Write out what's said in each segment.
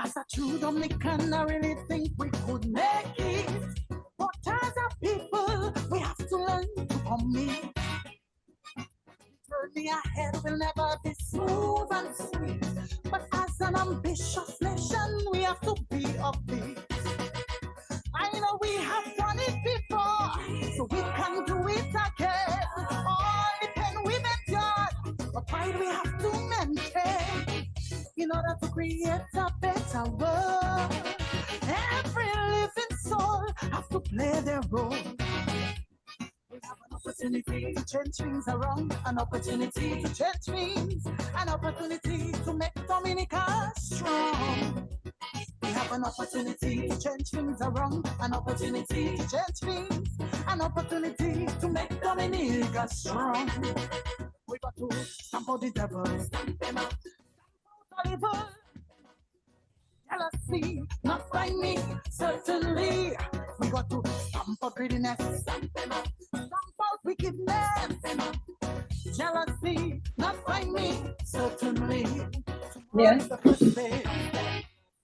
As a true Dominican, I really think we could make it. But as a people, we have to learn to commit. Journey ahead will never be smooth and sweet. But as an ambitious nation, we have to be upbeat. I know we have done it before, so we can do it again. All the pain we've endured, but pride we have to maintain in order to create a better world. Every living soul has to play their role. We have an opportunity to change things around, an opportunity to change things, an opportunity to make Dominica strong. We have an opportunity to change things around, an opportunity to change things, an opportunity to make Dominica strong. We got to stamp out the devil, stamp them out, stamp out evil. Jealousy, not by me, certainly. We got to stamp out greediness, stamp them out, stamp out wickedness. Jealousy, not by me, certainly. Yes. The first day,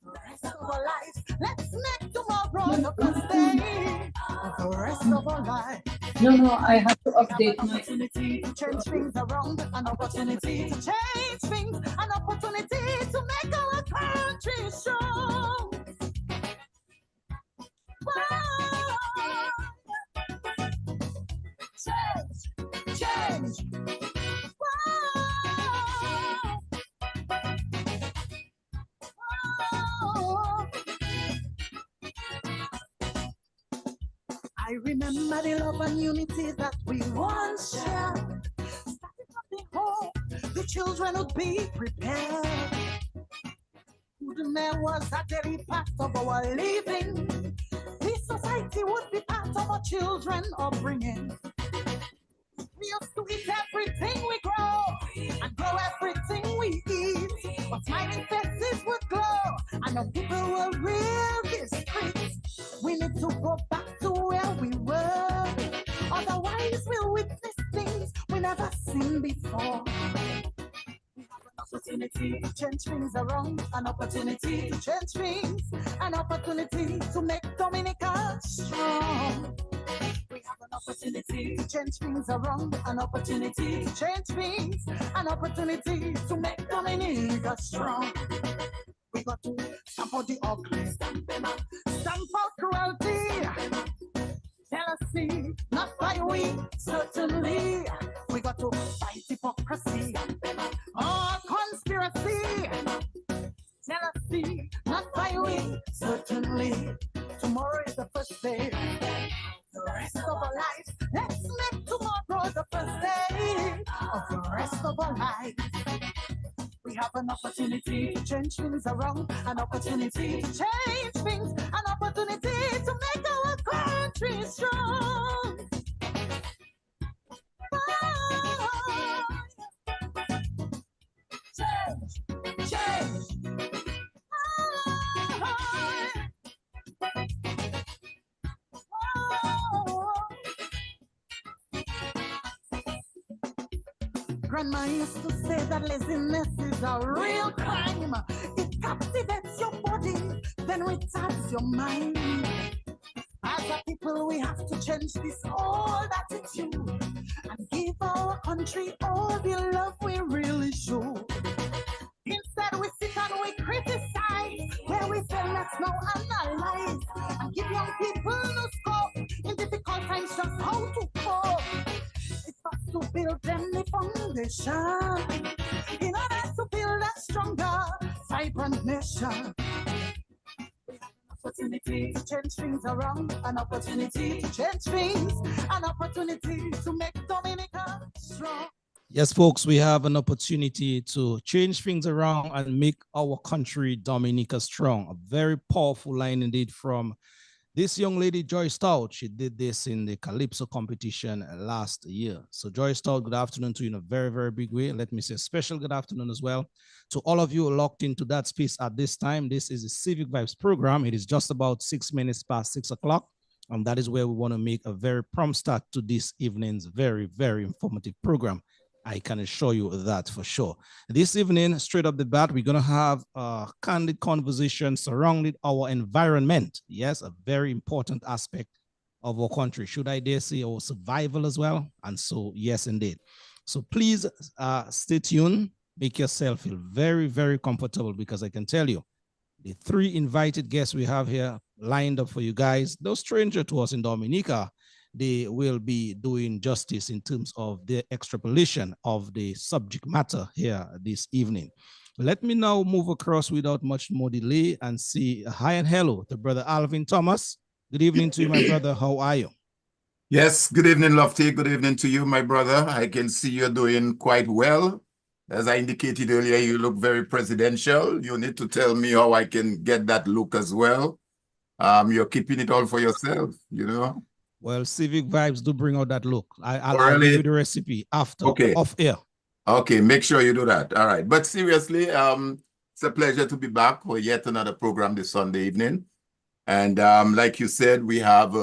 the rest of our lives, let's make tomorrow the first day of the rest of our life. No, I have to update An my. opportunity to change things around, an opportunity to change things, an opportunity to make our country strong. Change, change. I remember the love and unity that we once shared. Starting from the home, the children would be prepared. Food there was a daily part of our living. This society would be part of our children upbringing. We used to eat everything we grow and grow everything we eat. But smiling faces would glow and the people will real the streets. We need to go back to where we were. Otherwise we'll witness things we never seen before. We have an opportunity to change things around, an opportunity to change things, an opportunity to make Dominica strong. We have an opportunity to change things around, an opportunity to change things, an opportunity to make Dominica strong. We got to stamp out the ugly, stamp them out, stamp out cruelty, jealousy, not by we, certainly. We got to fight hypocrisy, all conspiracy, jealousy, not by we, certainly. Tomorrow is the first day. The rest of our lives, let's make tomorrow the first day of the rest of our lives. We have an opportunity to change things around, an opportunity to change things, an opportunity to make our country strong. Change, change. Grandma used to say that laziness is a real crime. It captivates your body, then retards your mind. As a people, we have to change this old attitude and give our country all the love we really should. Instead, we sit and we criticize, where we say let's now analyze and give young people no scope in difficult times just how to cope. It's us to build them the foundation in order to build a stronger, vibrant nation. We have an opportunity to change things around, an opportunity to change things, an opportunity to make Dominica strong. Yes, folks, we have an opportunity to change things around and make our country, Dominica, strong. A very powerful line indeed from this young lady, Joy Stout. She did this in the Calypso competition last year. So Joy Stout, good afternoon to you in a very, very big way. Let me say a special good afternoon as well to all of you locked into that space at this time. This is the Civic Vibes program. It is just about 6 minutes past 6 o'clock. And that is where we want to make a very prompt start to this evening's very, very informative program. I can assure you that for sure. This evening, straight up the bat, we're going to have a candid conversation surrounding our environment. Yes, a very important aspect of our country. Should I dare say our survival as well? And so, yes, indeed. So please stay tuned. Make yourself feel very, very comfortable because I can tell you, the three invited guests we have here lined up for you guys, no stranger to us in Dominica, they will be doing justice in terms of the extrapolation of the subject matter here this evening. Let me now move across without much more delay and say hi and hello to Brother Alvin Thomas. Good evening to you, my brother. How are you? Yes, good evening, Lofty. Good evening to you, my brother. I can see you're doing quite well. As I indicated earlier, you look very presidential. You need to tell me how I can get that look as well. You're keeping it all for yourself, you know? Well, Civic Vibes do bring out that look. I'll Really? give you the recipe after, okay. Off air. Okay, make sure you do that. All right. But seriously, it's a pleasure to be back for yet another program this Sunday evening. And like you said, we have,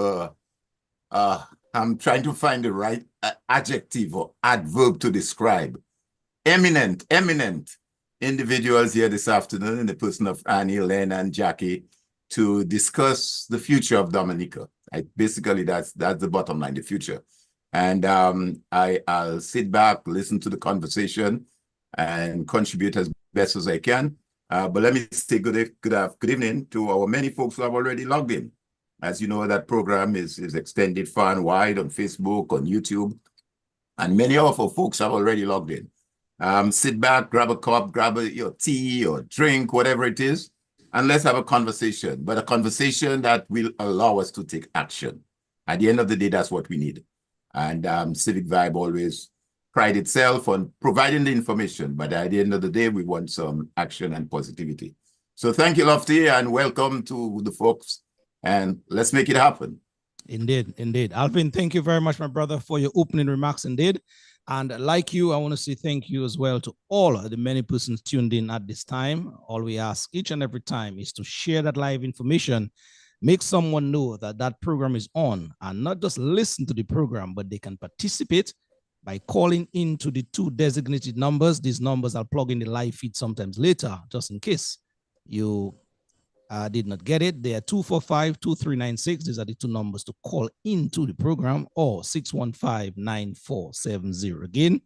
I'm trying to find the right adjective or adverb to describe. Eminent individuals here this afternoon in the person of Annie, Len, and Jackie to discuss the future of Dominica. Basically, that's the bottom line, the future. And I'll sit back, listen to the conversation, and contribute as best as I can. But let me say good evening to our many folks who have already logged in. As you know, that program is extended far and wide on Facebook, on YouTube, and many of our folks have already logged in. Sit back, grab a cup, grab your tea or drink, whatever it is, and let's have a conversation, but a conversation that will allow us to take action. At the end of the day, that's what we need. And Civic Vibe always pride itself on providing the information, but at the end of the day, we want some action and positivity. So thank you, Lofty, and welcome to the folks, and let's make it happen. Indeed. Alvin, thank you very much, my brother, for your opening remarks indeed. And like you, I want to say thank you as well to all the many persons tuned in at this time. All we ask each and every time is to share that live information, make someone know that that program is on, and not just listen to the program, but they can participate by calling into the two designated numbers. These numbers I'll plug in the live feed sometimes later, just in case you did not get it. They are 245-2396. These are the two numbers to call into the program, or 615-9470. Again,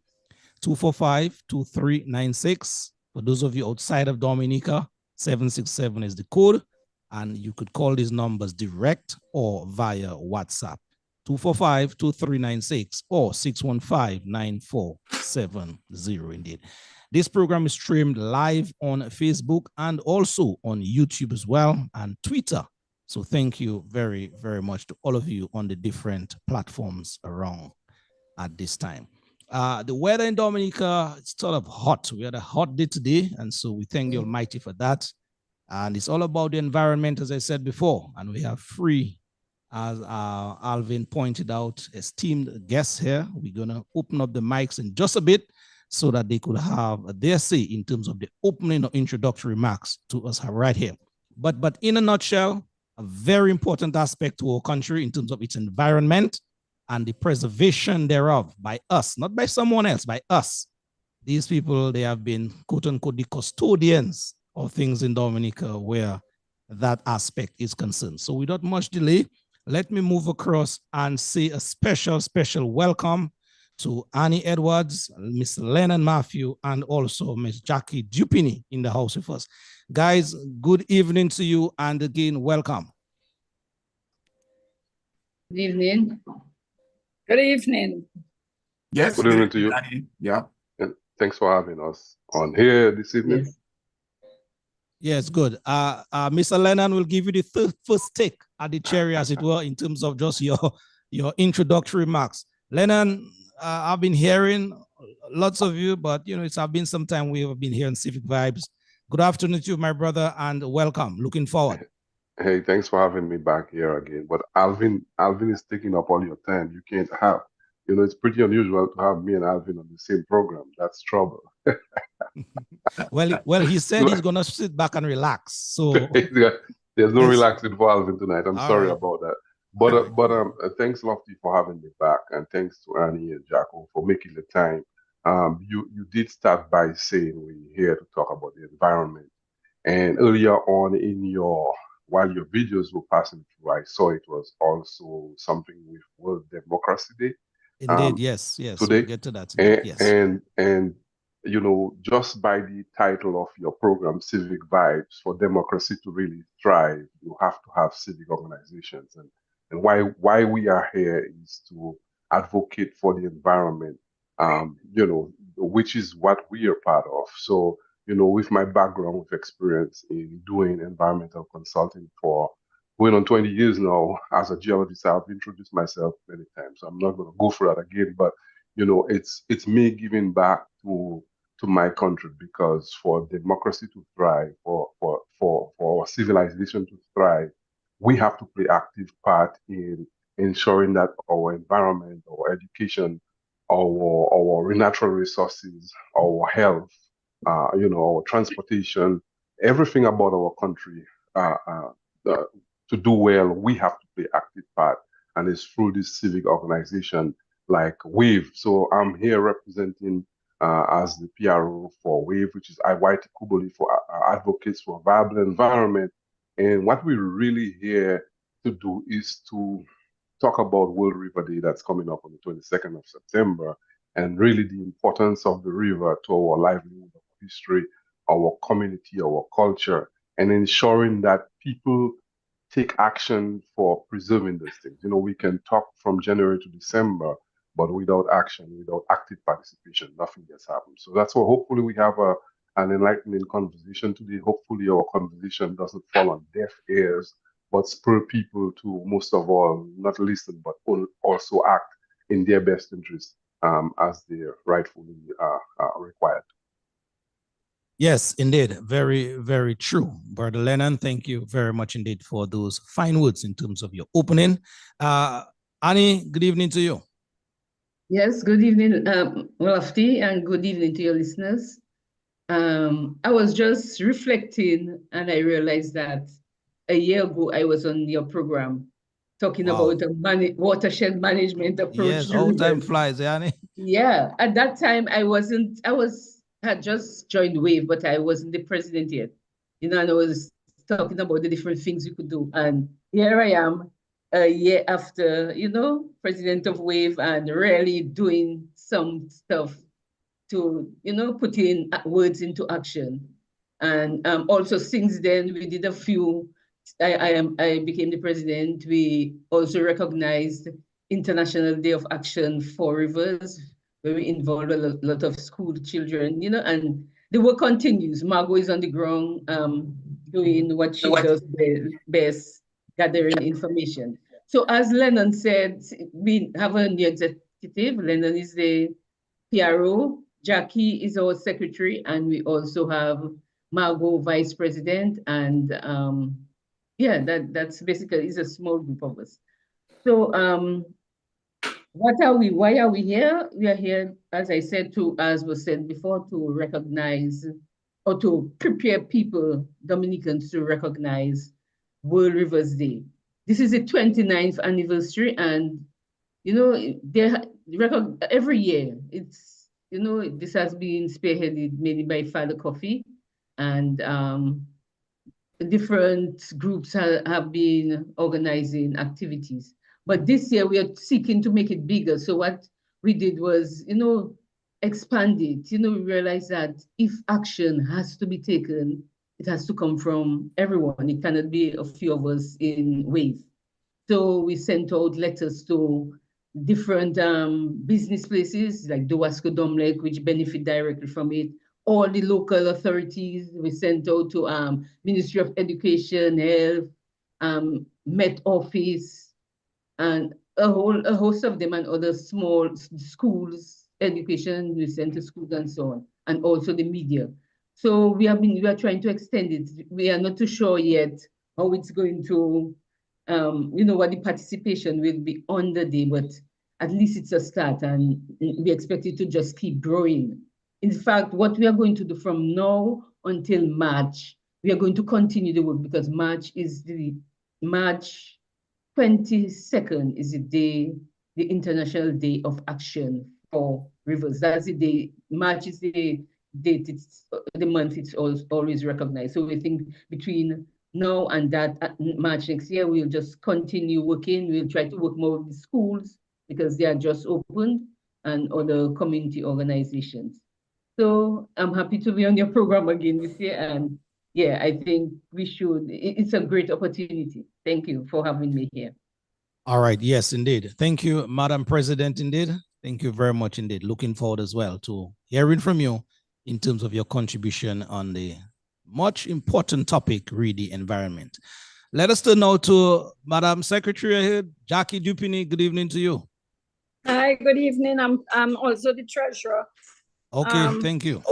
245-2396. For those of you outside of Dominica, 767 is the code. And you could call these numbers direct or via WhatsApp. 245-2396 or 615-9470 indeed. This program is streamed live on Facebook and also on YouTube as well, and Twitter. So thank you very, very much to all of you on the different platforms around at this time. The weather in Dominica, it's sort of hot. We had a hot day today, and so we thank the Almighty for that. And it's all about the environment, as I said before. And we have three, as Alvin pointed out, esteemed guests here. We're going to open up the mics in just a bit so that they could have their say in terms of the opening or introductory remarks to us right here. But in a nutshell, a very important aspect to our country in terms of its environment and the preservation thereof by us, not by someone else, by us. These people, they have been, quote unquote, the custodians of things in Dominica where that aspect is concerned. So without much delay, let me move across and say a special welcome to Annie Edwards, Miss Lennon Matthew, and also Miss Jackie Dupini in the house with us. Guys, good evening to you, and again, welcome. Good evening. Good evening. Yes. Good evening to you. Annie. Yeah. And thanks for having us on here this evening. Yes, good. Mr. Lennon will give you the first take at the cherry, as it were, in terms of just your introductory remarks. Lennon, I've been hearing lots of you, but it's been some time we have been here in Civic Vibes. Good afternoon to you, my brother, and welcome. Looking forward. Hey, thanks for having me back here again. But Alvin is taking up all your time. You can't have, it's pretty unusual to have me and Alvin on the same program. That's trouble. Well, he said he's gonna sit back and relax. So there's no relaxing for Alvin tonight. I'm sorry right about that. But thanks, Lofty, for having me back, and thanks to Annie and Jacko for making the time You did start by saying we're here to talk about the environment. And earlier on while your videos were passing through, I saw it was also something with World Democracy Day. Indeed, yes, Today. we'll get to that. Indeed, yes. And just by the title of your program, Civic Vibes, for democracy to really thrive, you have to have civic organizations. And why we are here is to advocate for the environment, which is what we are part of. So, with my background, with experience in doing environmental consulting for going on 20 years now, as a geologist, I've introduced myself many times. So I'm not going to go through that again, but it's me giving back to my country, because for democracy to thrive, for our civilization to thrive, we have to play active part in ensuring that our environment, our education, our natural resources, our health, our transportation, everything about our country, to do well, we have to play active part, and it's through this civic organization like WAVE. So I'm here representing as the PRO for WAVE, which is IYT Kubuli, for Advocates for a Viable Environment. And what we're really here to do is to talk about World River Day that's coming up on the 22nd of September, and really the importance of the river to our livelihood, our history, our community, our culture, and ensuring that people take action for preserving these things. We can talk from January to December, but without action, without active participation, nothing gets happened. So that's why hopefully we have an enlightening conversation today. Hopefully our conversation doesn't fall on deaf ears, but spur people to, most of all, not listen, but also act in their best interest, as they're rightfully required. Yes, indeed. Very, very true. Brother Lennon, thank you very much indeed for those fine words in terms of your opening. Annie, good evening to you. Yes, good evening, Lofty, and good evening to your listeners. I was just reflecting, and I realized that a year ago I was on your program talking about the watershed management approach. Yes, all time flies, Annie. Yeah, at that time had just joined WAVE, but I wasn't the president yet. And I was talking about the different things we could do. And here I am, a year after, president of WAVE, and really doing some stuff to, put in words into action. And also since then, we did a few, I became the president. We also recognized International Day of Action for Rivers, where we involved a lot of school children, and the work continues. Margot is on the ground doing what she does best, gathering information. So as Lennon said, we have a new executive. Lennon is the PRO. Jackie is our secretary, and we also have Margot, vice president, and that's basically, it's a small group of us. So why are we here? We are here, as I said, as was said before, to recognize or to prepare people, Dominicans, to recognize World Rivers Day. This is the 29th anniversary, and every year this has been spearheaded mainly by Father Coffee, and different groups have been organizing activities. But this year we are seeking to make it bigger. So what we did was, expand it. We realized that if action has to be taken, it has to come from everyone. It cannot be a few of us in WAVE. So we sent out letters to different business places like Dowasco Domlek, which benefit directly from it. All the local authorities, we sent out to Ministry of Education, Health, Met Office, and a host of them, and other small schools, education, we sent to schools and so on, and also the media. So we are trying to extend it. We are not too sure yet how it's going to, what the participation will be on the day, but at least it's a start, and we expect it to just keep growing. In fact, what we are going to do from now until March, we are going to continue the work, because March 22nd is the International Day of Action for rivers. That's the day. March is the date. It's the month. It's always recognized. So we think between now and that March next year, we'll just continue working. We'll try to work more with the schools because they are just opened and other community organizations. So I'm happy to be on your program again this year. And yeah, I think we should. It's a great opportunity. Thank you for having me here. All right. Yes, indeed. Thank you, Madam President, indeed. Thank you very much indeed. Looking forward as well to hearing from you in terms of your contribution on the much important topic, really, environment. Let us turn now to Madam Secretary Jackie Dupini. Good evening to you. Hi, good evening. I'm also the treasurer. Okay, thank you.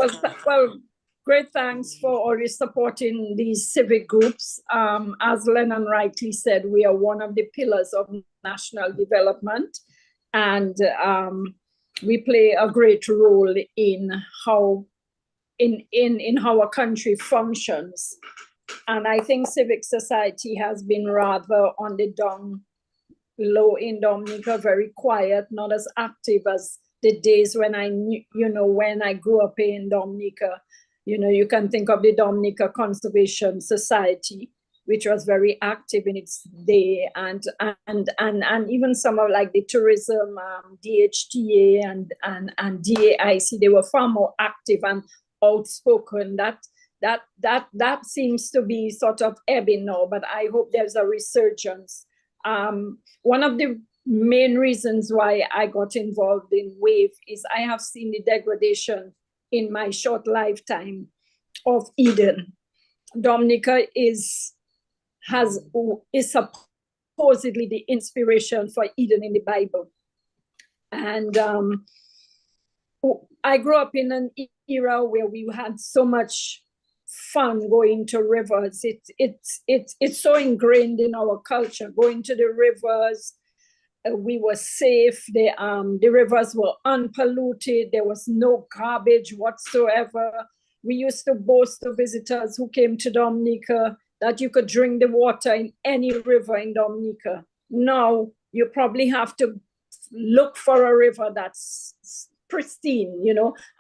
Well, great thanks for always supporting these civic groups. As Lennon rightly said, we are one of the pillars of national development, and we play a great role in how our country functions. And I think civic society has been rather on the down low in Dominica, very quiet, not as active as the days when when I grew up in Dominica. You can think of the Dominica Conservation Society, which was very active in its day, and even some of like the tourism, DHTA and DAIC, they were far more active and outspoken. That seems to be sort of ebbing now, but I hope there's a resurgence. One of the main reasons why I got involved in WAVE is I have seen the degradation in my short lifetime of Eden. Dominica is supposedly the inspiration for Eden in the Bible. And I grew up in an era where we had so much fun going to rivers. It's so ingrained in our culture, going to the rivers. We were safe. The rivers were unpolluted. There was no garbage whatsoever. We used to boast to visitors who came to Dominica that you could drink the water in any river in Dominica. Now you probably have to look for a river that's pristine,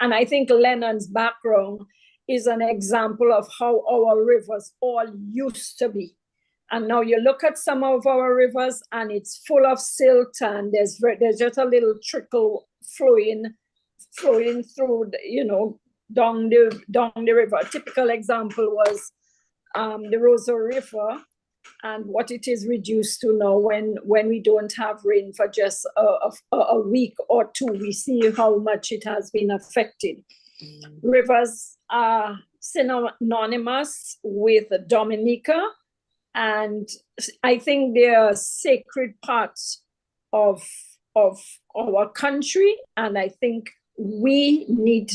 And I think Lennon's background is an example of how our rivers all used to be. And now you look at some of our rivers and it's full of silt, and there's just a little trickle flowing through, down the river. A typical example was the Roseau River, and what it is reduced to now when we don't have rain for just a week or two, we see how much it has been affected. Rivers are synonymous with Dominica, and I think they are sacred parts of our country, and I think we need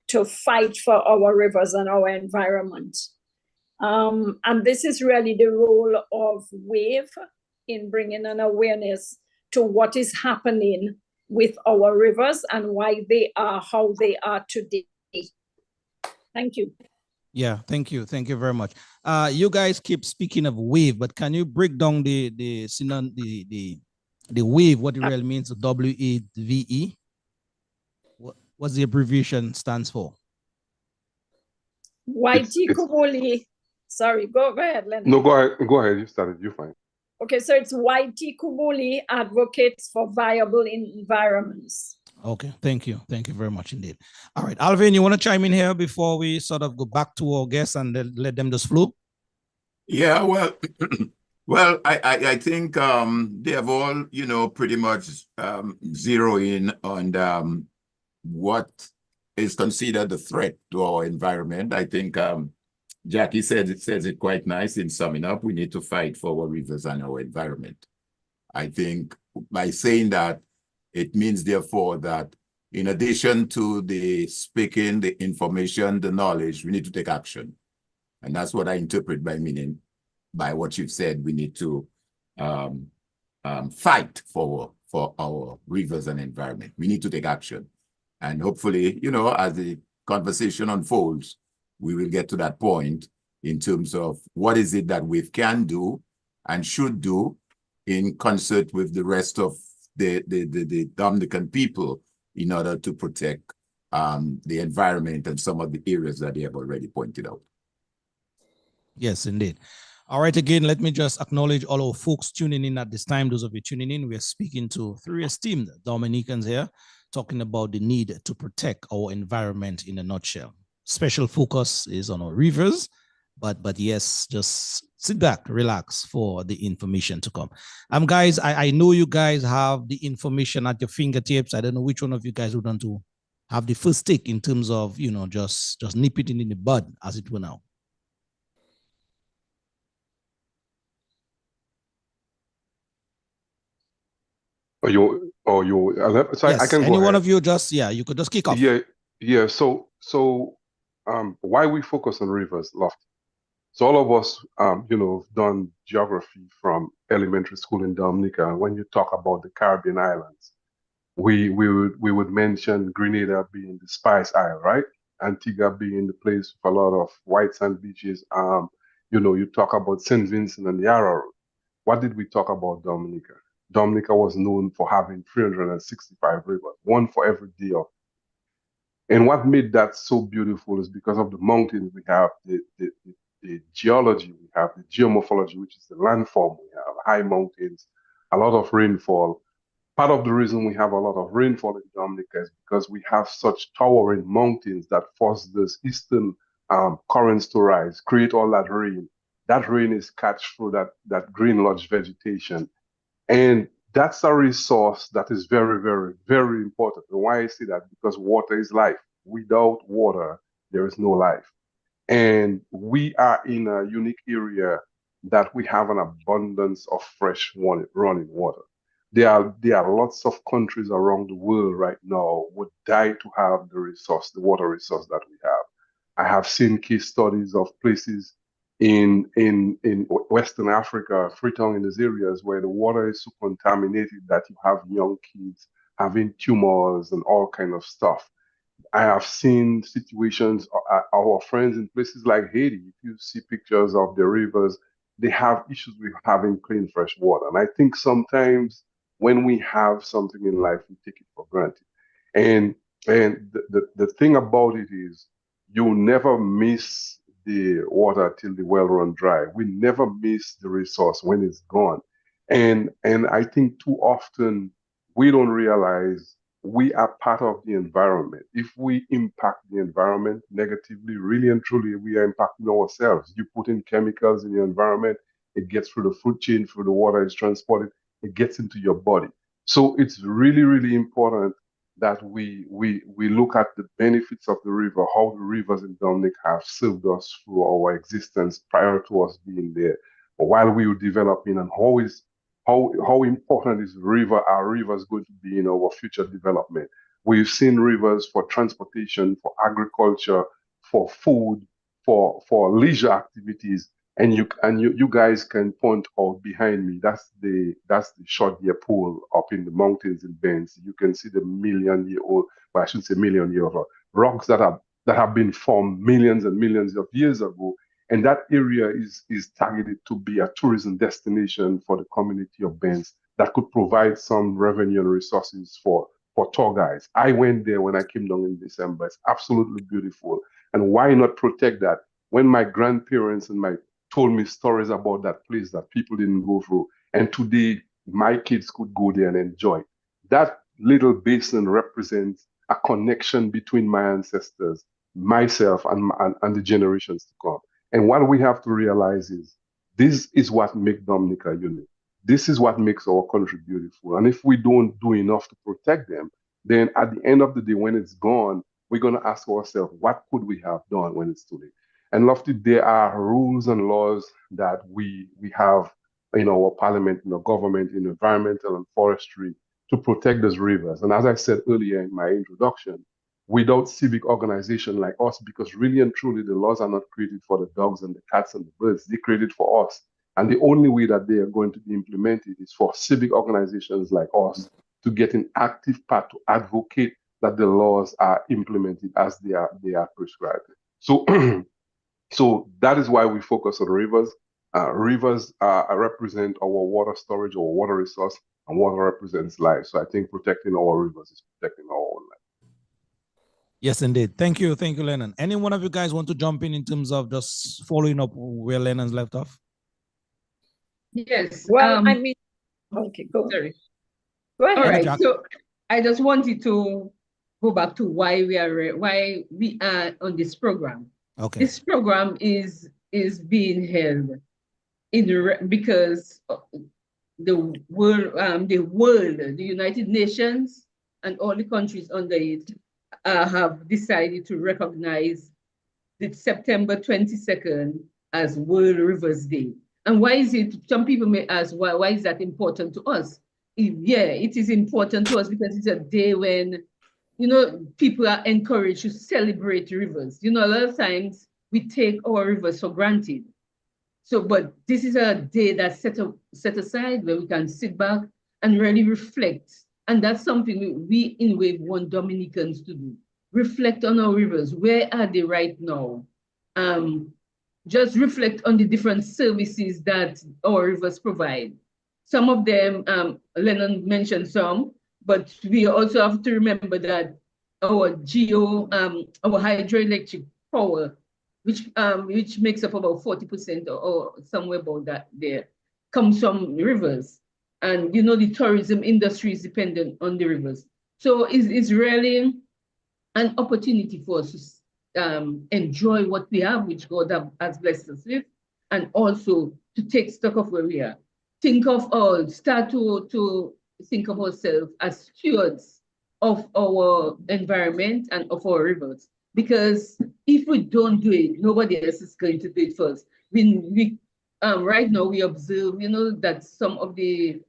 to fight for our rivers and our environment. And this is really the role of WAVE in bringing an awareness to what is happening with our rivers and why they are how they are today. Thank you. Yeah, thank you. Thank you very much. You guys keep speaking of WAVE, but can you break down the WAVE, what it really means, WAVE? What's the abbreviation stands for? YT Kubuli. Sorry, go ahead, Leonard. No, go ahead. You started. You're fine. Okay, so it's YT Kubuli, Advocates for Viable Environments. Okay, thank you. Thank you very much indeed. All right, Alvin, you want to chime in here before we sort of go back to our guests and let them just flow? Yeah, well, well, I think they have all, pretty much zero in on what is considered a threat to our environment. I think Jackie says it quite nice in summing up. We need to fight for our rivers and our environment. I think by saying that, it means therefore that in addition to the speaking, the information, the knowledge, we need to take action. And that's what I interpret by meaning, by what you've said, we need to fight for our rivers and environment. We need to take action. And hopefully, as the conversation unfolds, we will get to that point in terms of what is it that we can do and should do in concert with the rest of the Dominican people in order to protect the environment and some of the areas that they have already pointed out. Yes, indeed. All right, again, let me just acknowledge all our folks tuning in at this time. Those of you tuning in, we are speaking to three esteemed Dominicans here, talking about the need to protect our environment in a nutshell. Special focus is on our rivers, but yes, just sit back, relax for the information to come. Guys, I know you guys have the information at your fingertips. I don't know which one of you guys would want to have the first take in terms of, you know, just nip it in the bud, as it were now. So yes, I can go any one of you just, you could just kick off. Yeah. So why we focus on rivers, Lofty? So all of us, done geography from elementary school in Dominica. When you talk about the Caribbean islands, we would mention Grenada being the Spice Isle, right? Antigua being the place with a lot of white sand beaches. You talk about St. Vincent and the Arrow. What did we talk about Dominica? Dominica was known for having 365 rivers, one for every day of. And what made that so beautiful is because of the mountains we have, the geology we have, the geomorphology, which is the landform we have, high mountains, a lot of rainfall. Part of the reason we have a lot of rainfall in Dominica is because we have such towering mountains that force these eastern currents to rise, create all that rain. That rain is catch through that green lodge vegetation. And that's a resource that is very, very, very important. And why I say that? Because water is life. Without water, there is no life. And we are in a unique area that we have an abundance of fresh running water. There are lots of countries around the world right now would die to have the water resource that we have. I have seen case studies of places in Western Africa, Freetown, in these areas where the water is so contaminated that you have young kids having tumors and all kind of stuff. I have seen situations, our friends in places like Haiti, if you see pictures of the rivers, they have issues with having clean, fresh water. And I think sometimes when we have something in life, we take it for granted. And the thing about it is you never miss the water till the well run dry. We never miss the resource when it's gone. And I think too often we don't realize we are part of the environment. If we impact the environment negatively, really and truly, we are impacting ourselves. You put in chemicals in your environment, it gets through the food chain, through the water, it's transported, it gets into your body. So it's really, really important that we look at the benefits of the river, how the rivers in Dominica have served us through our existence prior to us being there, while we were developing, and how important is our rivers going to be in our future development. We've seen rivers for transportation, for agriculture, for food, for leisure activities. And you guys can point out behind me. That's the short deer pool up in the mountains in Benz. You can see the million-year-old, well, I shouldn't say million-year-old rocks that have been formed millions and millions of years ago. And that area is targeted to be a tourism destination for the community of Benz that could provide some revenue and resources for tour guides. I went there when I came down in December. It's absolutely beautiful. And why not protect that? When my grandparents told me stories about that place that people didn't go through, and today my kids could go there and enjoy. That little basin represents a connection between my ancestors, myself, and the generations to come. And what we have to realize is this is what makes Dominica unique. This is what makes our country beautiful. And if we don't do enough to protect them, then at the end of the day, when it's gone, we're going to ask ourselves, what could we have done when it's too late? And Lofty, there are rules and laws that we have in our parliament, in our government, in environmental and forestry to protect those rivers. And as I said earlier in my introduction, without civic organization like us, because really and truly the laws are not created for the dogs and the cats and the birds, they're created for us. And the only way that they are going to be implemented is for civic organizations like us to get an active part to advocate that the laws are implemented as they are prescribed. So, so that is why we focus on rivers. Rivers represent our water storage, our water resource. and water represents life. So I think protecting our rivers is protecting our own life. Yes, indeed. Thank you, Lennon. Any one of you guys want to jump in terms of just following up where Lennon's left off? Yes. Well, I mean, okay, go on. Sorry. Go ahead. All right. So I just wanted to go back to why we are on this program. Okay. This program is being held because the world, the United Nations, and all the countries under it have decided to recognize the September 22nd as World Rivers Day. And why is it? Some people may ask, why is that important to us? It is important to us because it's a day when, people are encouraged to celebrate rivers. A lot of times we take our rivers for granted. So, but this is a day that's set aside where we can sit back and really reflect. And that's something we in Wave want Dominicans to do. Reflect on our rivers. Where are they right now? Just reflect on the different services that our rivers provide. Some of them, Lennon mentioned some, but we also have to remember that our our hydroelectric power, which makes up about 40% or somewhere about that there, comes from rivers. And the tourism industry is dependent on the rivers. So it's really an opportunity for us to enjoy what we have, which God has blessed us with, and also to take stock of where we are. Start to think of ourselves as stewards of our environment and of our rivers. Because if we don't do it, nobody else is going to do it first. Right now we observe, that some of the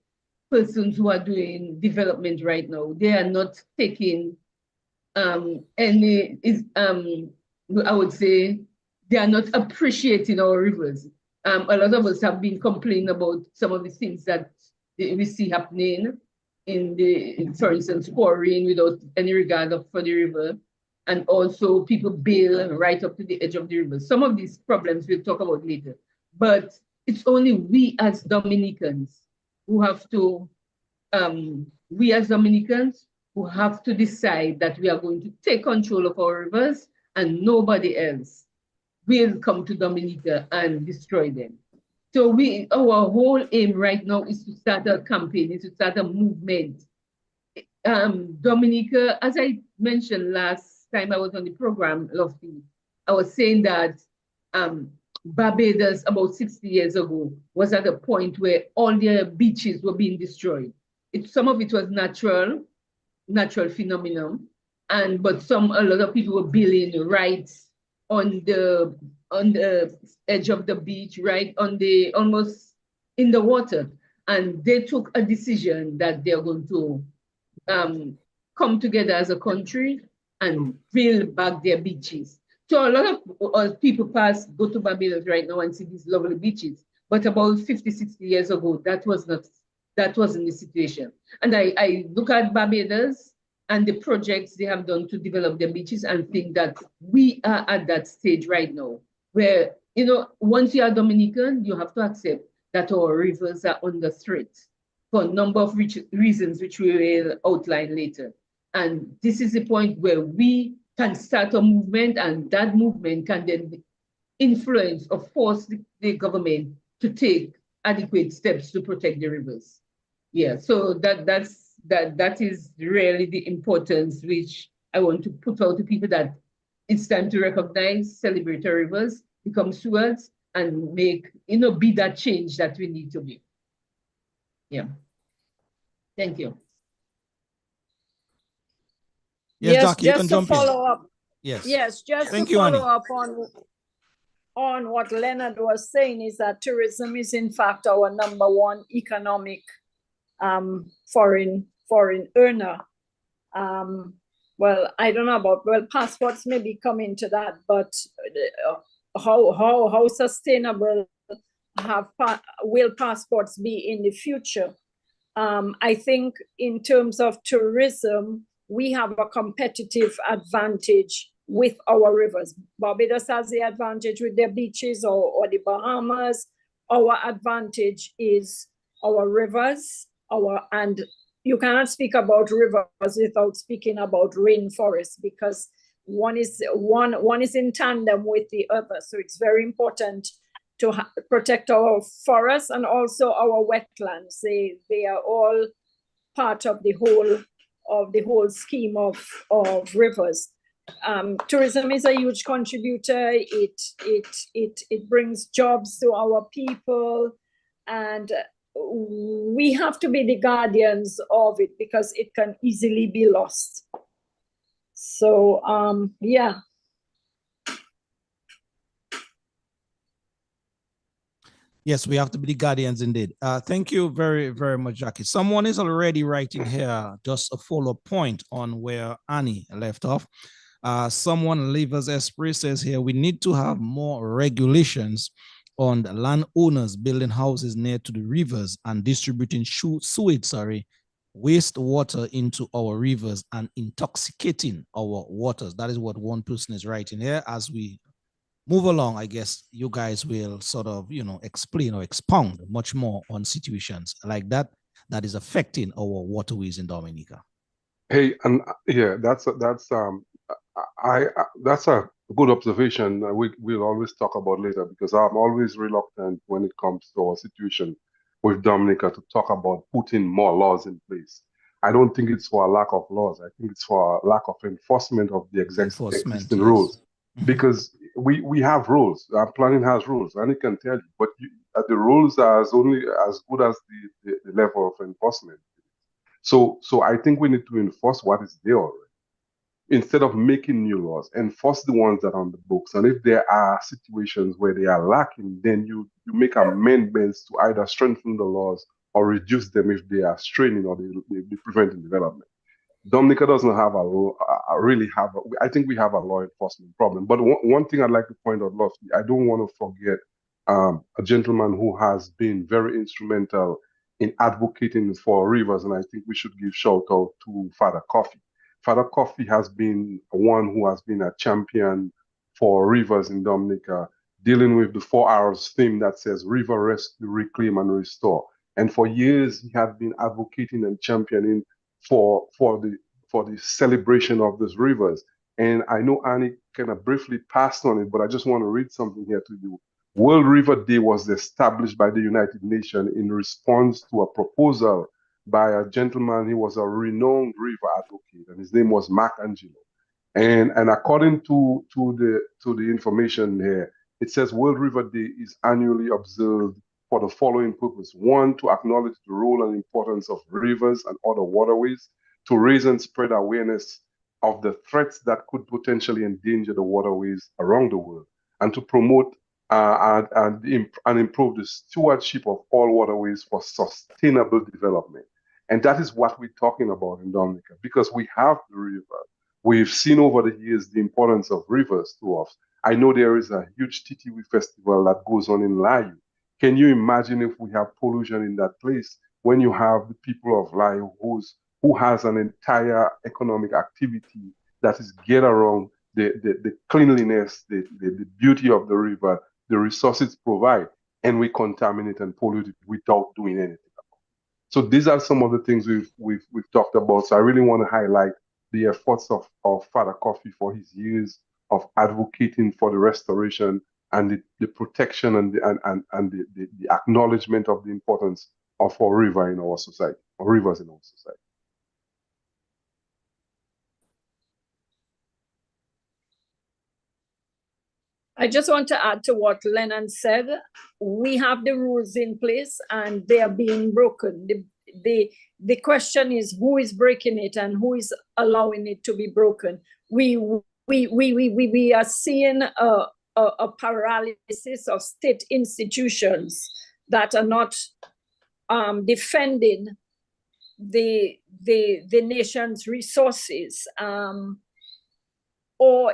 persons who are doing development right now, they are not taking I would say they are not appreciating our rivers. A lot of us have been complaining about some of the things that we see happening for instance, quarrying without any regard for the river, and also people bail right up to the edge of the river. Some of these problems we'll talk about later, but it's only we as Dominicans who have to decide that we are going to take control of our rivers, and nobody else will come to Dominica and destroy them. So our whole aim right now is to start a campaign, is to start a movement. Dominica, as I mentioned last time I was on the program, Lofty, I was saying that Barbados about 60 years ago was at a point where all their beaches were being destroyed. Some of it was natural phenomenon, but a lot of people were building right on the edge of the beach, right almost in the water, and they took a decision that they're going to come together as a country and build back their beaches. So a lot of people go to Barbados right now and see these lovely beaches, but about 50, 60 years ago, that wasn't the situation. And I look at Barbados and the projects they have done to develop their beaches and think that we are at that stage right now where, once you are Dominican, you have to accept that our rivers are under threat for a number of reasons, which we will outline later. And this is the point where we can start a movement, and that movement can then influence or force the government to take adequate steps to protect the rivers. Yeah, so that is really the importance which I want to put out to people, that it's time to recognize, celebrate our rivers, become stewards, and make, be that change that we need to be. Yeah. Thank you. Yes, Jackie, you can jump in. Follow up. Yes, just Thank to you, follow Annie. up on what Leonard was saying, is that tourism is in fact our #1 economic foreign earner. Well, I don't know about, passports may be coming to that, but how sustainable will passports be in the future? I think in terms of tourism, we have a competitive advantage with our rivers. Barbados has the advantage with their beaches, or the Bahamas. Our advantage is our rivers, and you cannot speak about rivers without speaking about rainforests, because one is in tandem with the other. So it's very important to protect our forests and also our wetlands. They are all part of the whole scheme of rivers. Tourism is a huge contributor. It brings jobs to our people, and we have to be the guardians of it because it can easily be lost. So yeah. Yes, we have to be the guardians indeed. Thank you very, very much, Jackie. Someone is already writing here just a follow-up point on where Annie left off. Someone, Livers Esprit, says here, we need to have more regulations on the landowners building houses near to the rivers and distributing wastewater into our rivers and intoxicating our waters. That is what one person is writing here. As we move along, I guess you guys will sort of, explain or expound much more on situations like that is affecting our waterways in Dominica. Hey, and yeah, that's a good observation. We'll always talk about later, because I'm always reluctant when it comes to our situation with Dominica to talk about putting more laws in place. I don't think it's for a lack of laws. I think it's for a lack of enforcement of the existing rules. Because we have rules. Our planning has rules, and it can tell you, but the rules are only as good as the level of enforcement. So I think we need to enforce what is there already. Instead of making new laws, enforce the ones that are on the books. And if there are situations where they are lacking, then you make amendments to either strengthen the laws or reduce them if they are straining or they preventing development. Dominica doesn't have I think we have a law enforcement problem. But one thing I'd like to point out, Lofty, I don't want to forget a gentleman who has been very instrumental in advocating for rivers, and I think we should give shout out to Father Coffee. Father Coffee has been one who has been a champion for rivers in Dominica, dealing with the 4 hours theme that says river rescue, reclaim, and restore. And for years, he had been advocating and championing for the celebration of these rivers. And I know Annie kind of briefly passed on it, but I just want to read something here to you. World River Day was established by the United Nations in response to a proposal by a gentleman. He was a renowned river advocate, and his name was Mark Angelo. And according to the information here, it says World River Day is annually observed for the following purpose: one, to acknowledge the role and importance of rivers and other waterways, to raise and spread awareness of the threats that could potentially endanger the waterways around the world, and to promote and improve the stewardship of all waterways for sustainable development. And that is what we're talking about in Dominica, because we have the river. We've seen over the years the importance of rivers to us. I know there is a huge TTV festival that goes on in Layu. Can you imagine if we have pollution in that place, when you have the people of Layu who has an entire economic activity that is geared around the cleanliness, the beauty of the river, the resources provide, and we contaminate and pollute it without doing anything about it. So these are some of the things we've talked about. So I really want to highlight the efforts of Father Coffee for his years of advocating for the restoration and the protection and the acknowledgement of the importance of our river in our society, or rivers in our society. I just want to add to what Lennon said. We have the rules in place and they are being broken. The question is who is breaking it and who is allowing it to be broken. We are seeing a paralysis of state institutions that are not defending the nation's resources. Or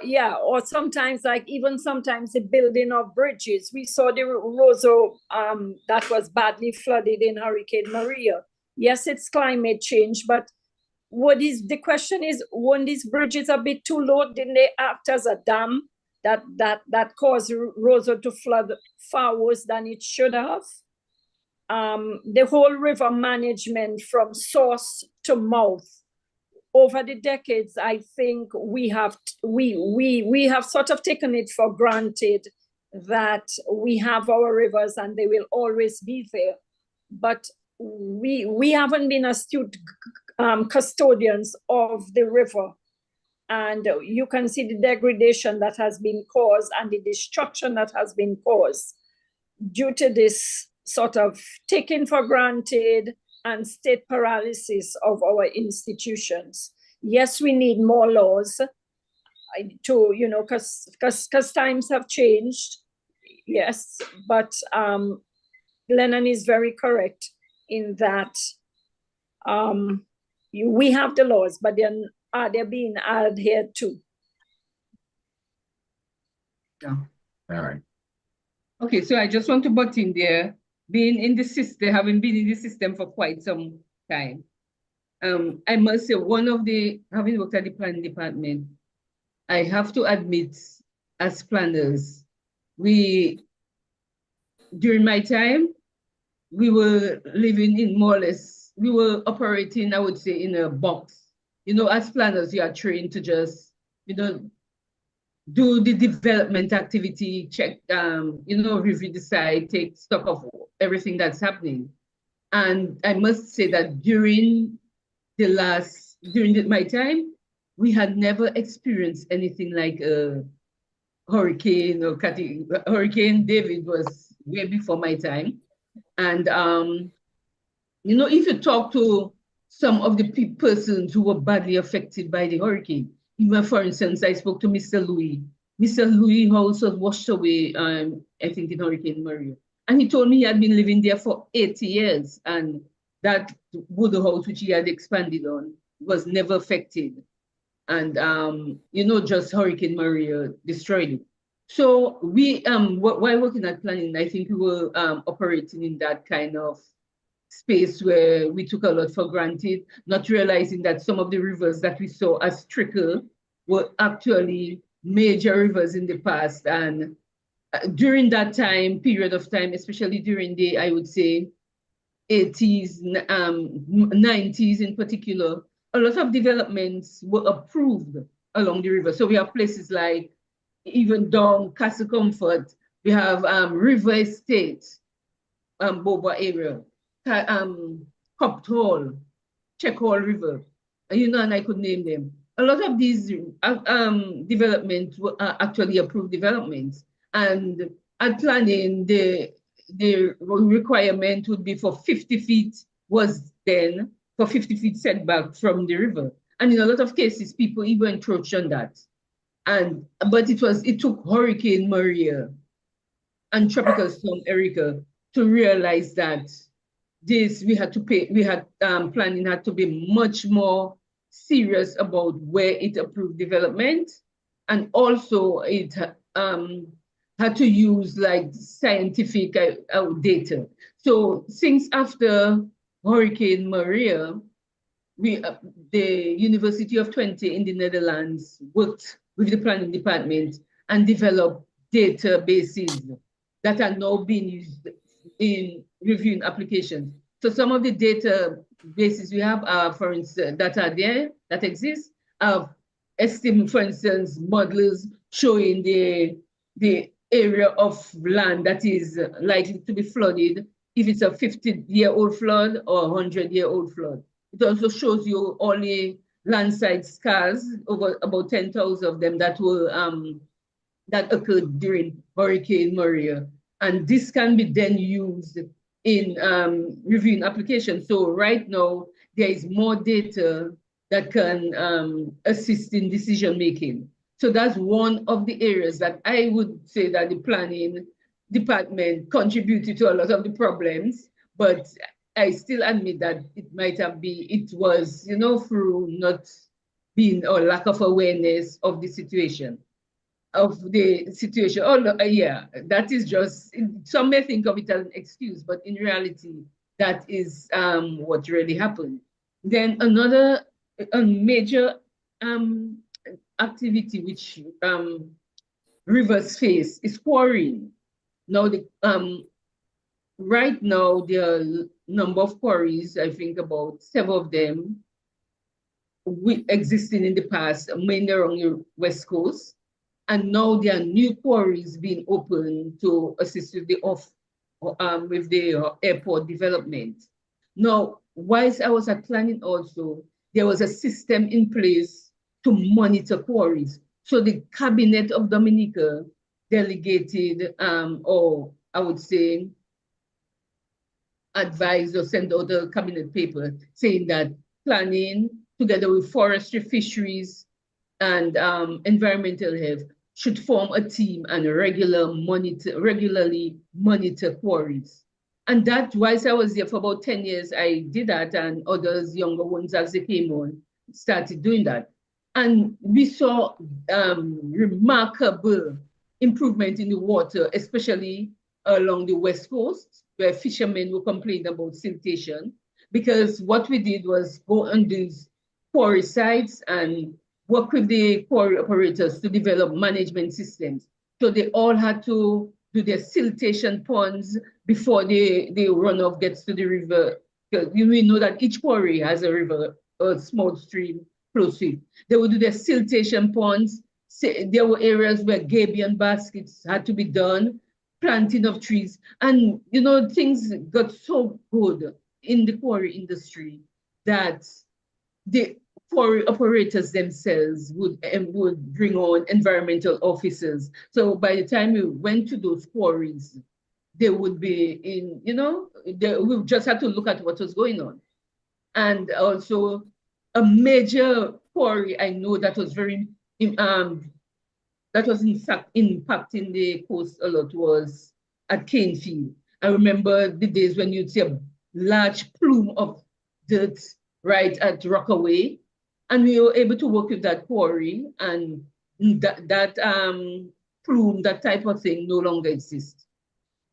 sometimes, sometimes the building of bridges. We saw the Roseau that was badly flooded in Hurricane Maria. Yes, it's climate change, but the question is, when these bridges a bit too low, didn't they act as a dam that caused Roseau to flood far worse than it should have? the whole river management from source to mouth. Over the decades, I think we have sort of taken it for granted that we have our rivers and they will always be there. But we haven't been astute custodians of the river. And you can see the degradation that has been caused and the destruction that has been caused due to this sort of taking for granted and state paralysis of our institutions. Yes, we need more laws to, you know, because times have changed. Yes, but Lennon is very correct in that we have the laws, but then are they being adhered to? Yeah. All right. Okay, so I just want to butt in there. Being in the system, having been in the system for quite some time, I must say, having worked at the planning department, I have to admit, as planners, during my time, we were living in more or less, we were operating, I would say, in a box. You know, as planners, you are trained to just, you know, do the development activity, check, you know, review the site, take stock of everything that's happening. And I must say that during my time, we had never experienced anything like a hurricane or Hurricane David was way before my time. And, you know, if you talk to some of the persons who were badly affected by the hurricane, even for instance, I spoke to Mr. Louis. Mr. Louis' house was washed away, I think in Hurricane Maria. And he told me he had been living there for 80 years and that wood house, which he had expanded on, was never affected. And, you know, just Hurricane Maria destroyed it. So we, while working at planning, I think we were operating in that kind of space where we took a lot for granted, not realizing that some of the rivers that we saw as trickle were actually major rivers in the past. And during that period of time, especially during the, I would say, 80s, 90s in particular, a lot of developments were approved along the river. So we have places like even down Castle Comfort, we have River Estate, Boba area, Copt Hall, Check Hall River, you know, and I could name them. A lot of these developments were actually approved developments. And at planning, the requirement would be for 50 feet was then for 50 feet setback from the river. And in a lot of cases, people even encroached on that. But it took Hurricane Maria and Tropical Storm Erica to realize that planning had to be much more serious about where it approved development. And also it had to use like scientific data. So since after Hurricane Maria, the University of Twente in the Netherlands worked with the planning department and developed databases that are now being used in reviewing applications. So some of the databases we have, for instance, that are there, that exist, estimate, for instance, modelers showing the area of land that is likely to be flooded, if it's a 50-year-old flood or a 100-year-old flood. It also shows you all the landslide scars, over about 10,000 of them that were that occurred during Hurricane Maria. And this can be then used in reviewing applications. So right now, there is more data that can assist in decision making. So that's one of the areas that I would say that the planning department contributed to a lot of the problems, but I still admit that it was, you know, through not being or lack of awareness of the situation. Oh, yeah, that is just, some may think of it as an excuse, but in reality, that is what really happened. Then another major activity which rivers face is quarrying. Now, right now, there are a number of quarries, I think about 7 of them, existing in the past, mainly along the West Coast. And now there are new quarries being opened to assist with the airport development. Now, whilst I was at planning also, there was a system in place to monitor quarries. So the cabinet of Dominica delegated, or I would say, advised or sent out a cabinet paper saying that planning together with forestry, fisheries, and environmental health should form a team and regularly monitor quarries. And that, whilst I was there for about 10 years, I did that, and others, younger ones, as they came on, started doing that. And we saw remarkable improvement in the water, especially along the West Coast, where fishermen were complaining about siltation, because what we did was go on these quarry sites and work with the quarry operators to develop management systems. So they all had to do their siltation ponds before the runoff gets to the river. Because we know that each quarry has a river, a small stream close to it. They would do their siltation ponds. There were areas where gabion baskets had to be done, planting of trees. And, you know, things got so good in the quarry industry that the quarry operators themselves would bring on environmental officers. So by the time we went to those quarries, they would be in, you know, we just had to look at what was going on. And also a major quarry I know that was very, that was in fact impacting the coast a lot was at Canefield. I remember the days when you'd see a large plume of dirt right at Rockaway, and we were able to work with that quarry, and that plume, that type of thing no longer exists.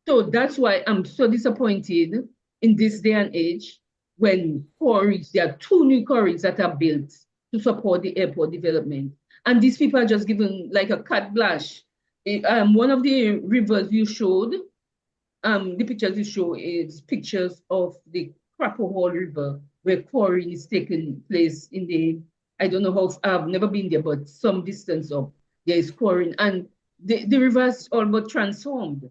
So that's why I'm so disappointed in this day and age when quarries, there are 2 new quarries that are built to support the airport development. And these people are just given like a carte blanche. One of the rivers you showed, the pictures you show is pictures of the Crapo Hall River, where quarrying is taking place in the, I don't know how, I've never been there, but some distance up, there is quarrying. And the river is all but transformed.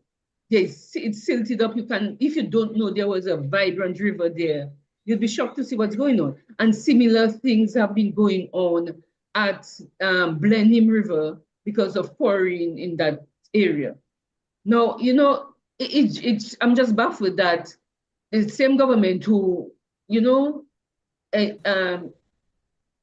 It's silted up. You can, if you don't know there was a vibrant river there, you'd be shocked to see what's going on. And similar things have been going on at Blenheim River because of quarrying in that area. Now, you know, I'm just baffled that the same government who, you know,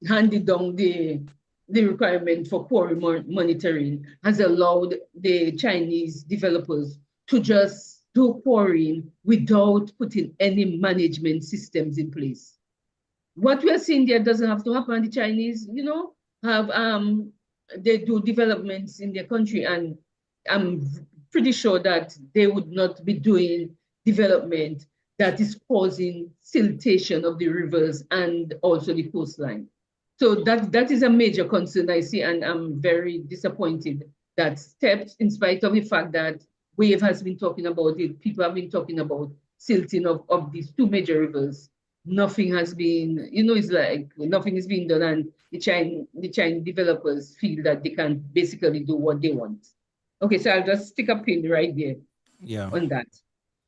handed down the requirement for quarry monitoring has allowed the Chinese developers to just do quarrying without putting any management systems in place. What we are seeing there doesn't have to happen. The Chinese, you know, have they do developments in their country, and I'm pretty sure that they would not be doing development that is causing siltation of the rivers and also the coastline. So that is a major concern I see, and I'm very disappointed that steps, in spite of the fact that WAVE has been talking about it, people have been talking about silting of these 2 major rivers, nothing has been, you know, it's like nothing is being done, and the Chinese developers feel that they can basically do what they want. Okay, so I'll just stick a pin right there on that.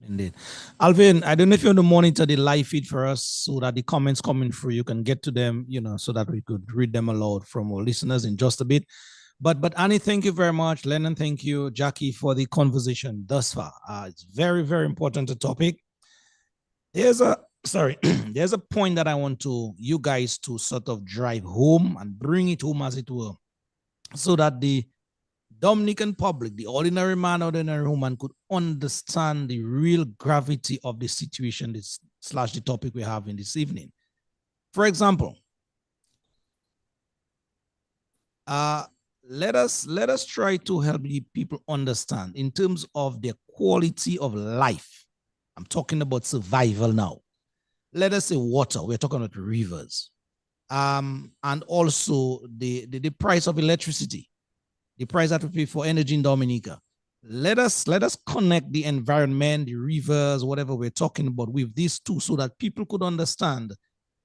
Indeed. Alvin, I don't know if you want to monitor the live feed for us so that the comments coming through, you can get to them, you know, so that we could read them aloud from our listeners in just a bit. But Annie, thank you very much. Lennon, thank you. Jackie, for the conversation thus far. It's very, very important a topic. There's a point that I want you guys to sort of drive home and bring it home, as it were, so that the Dominican public, the ordinary man, ordinary woman, could understand the real gravity of the situation / the topic we're having this evening. For example, let us try to help the people understand in terms of their quality of life. I'm talking about survival now. Let us say water. We're talking about rivers, and also the price of electricity. The price that we pay for energy in Dominica. let us connect the environment, the rivers, whatever we're talking about with these two so that people could understand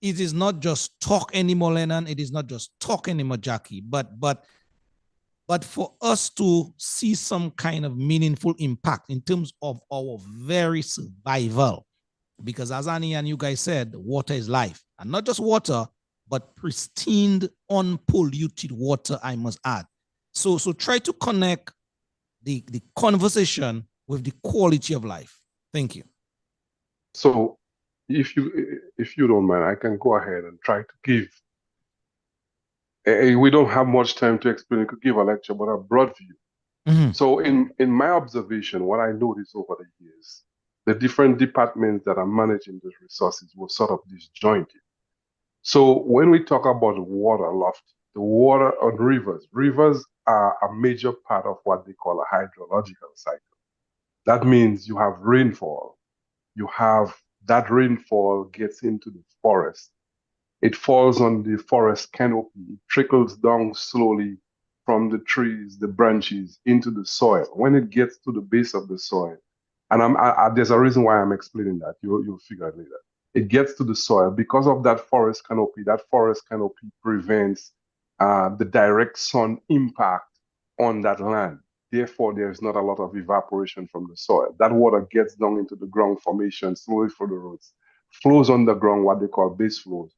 it is not just talk anymore, Lennon. It is not just talk anymore, Jackie, but for us to see some kind of meaningful impact in terms of our very survival. Because as Annie and you guys said, water is life. And not just water, but pristine, unpolluted water, I must add. So try to connect the conversation with the quality of life. Thank you. So if you don't mind, I can go ahead and try to give. We don't have much time to explain. I could give a lecture, but a broad view. Mm-hmm. So in my observation, what I noticed over the years, the different departments that are managing these resources were sort of disjointed. So when we talk about water, Lofty, the water on rivers are a major part of what they call a hydrological cycle. That means you have rainfall. You have that rainfall gets into the forest. It falls on the forest canopy. It trickles down slowly from the trees, the branches into the soil. When it gets to the base of the soil, and there's a reason why I'm explaining that. You'll figure it later. It gets to the soil because of that forest canopy. That forest canopy prevents the direct sun impact on that land. Therefore, there's not a lot of evaporation from the soil. That water gets down into the ground formation slowly through the roots, flows underground, what they call base flows.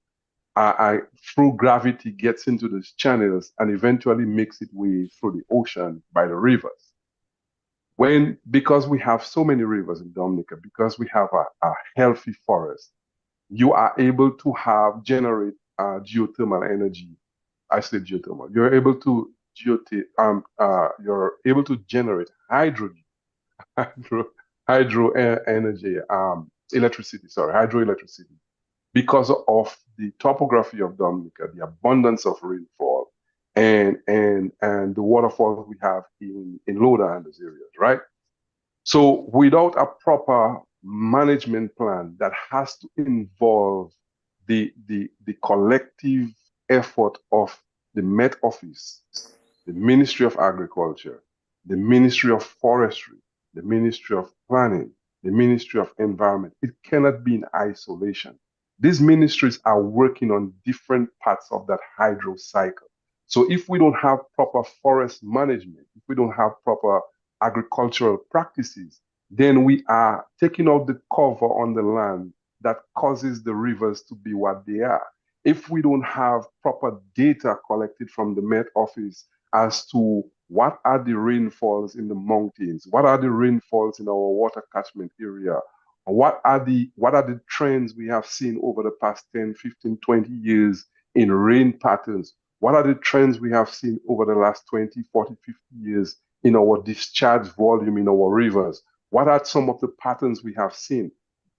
Through gravity gets into the channels and eventually makes its way through the ocean by the rivers. Because we have so many rivers in Dominica, because we have a healthy forest, you are able to generate geothermal energy. I said geothermal. You're able to generate hydro energy, hydroelectricity, because of the topography of Dominica, the abundance of rainfall, and the waterfalls we have in Loda and those areas, right? So without a proper management plan that has to involve the collective effort of the Met Office, the Ministry of Agriculture, the Ministry of Forestry, the Ministry of Planning, the Ministry of Environment, it cannot be in isolation. These ministries are working on different parts of that hydro cycle. So if we don't have proper forest management, if we don't have proper agricultural practices, then we are taking out the cover on the land that causes the rivers to be what they are. If we don't have proper data collected from the Met Office as to what are the rainfalls in the mountains, what are the rainfalls in our water catchment area, what are the trends we have seen over the past 10, 15, 20 years in rain patterns, what are the trends we have seen over the last 20, 40, 50 years in our discharge volume in our rivers, what are some of the patterns we have seen?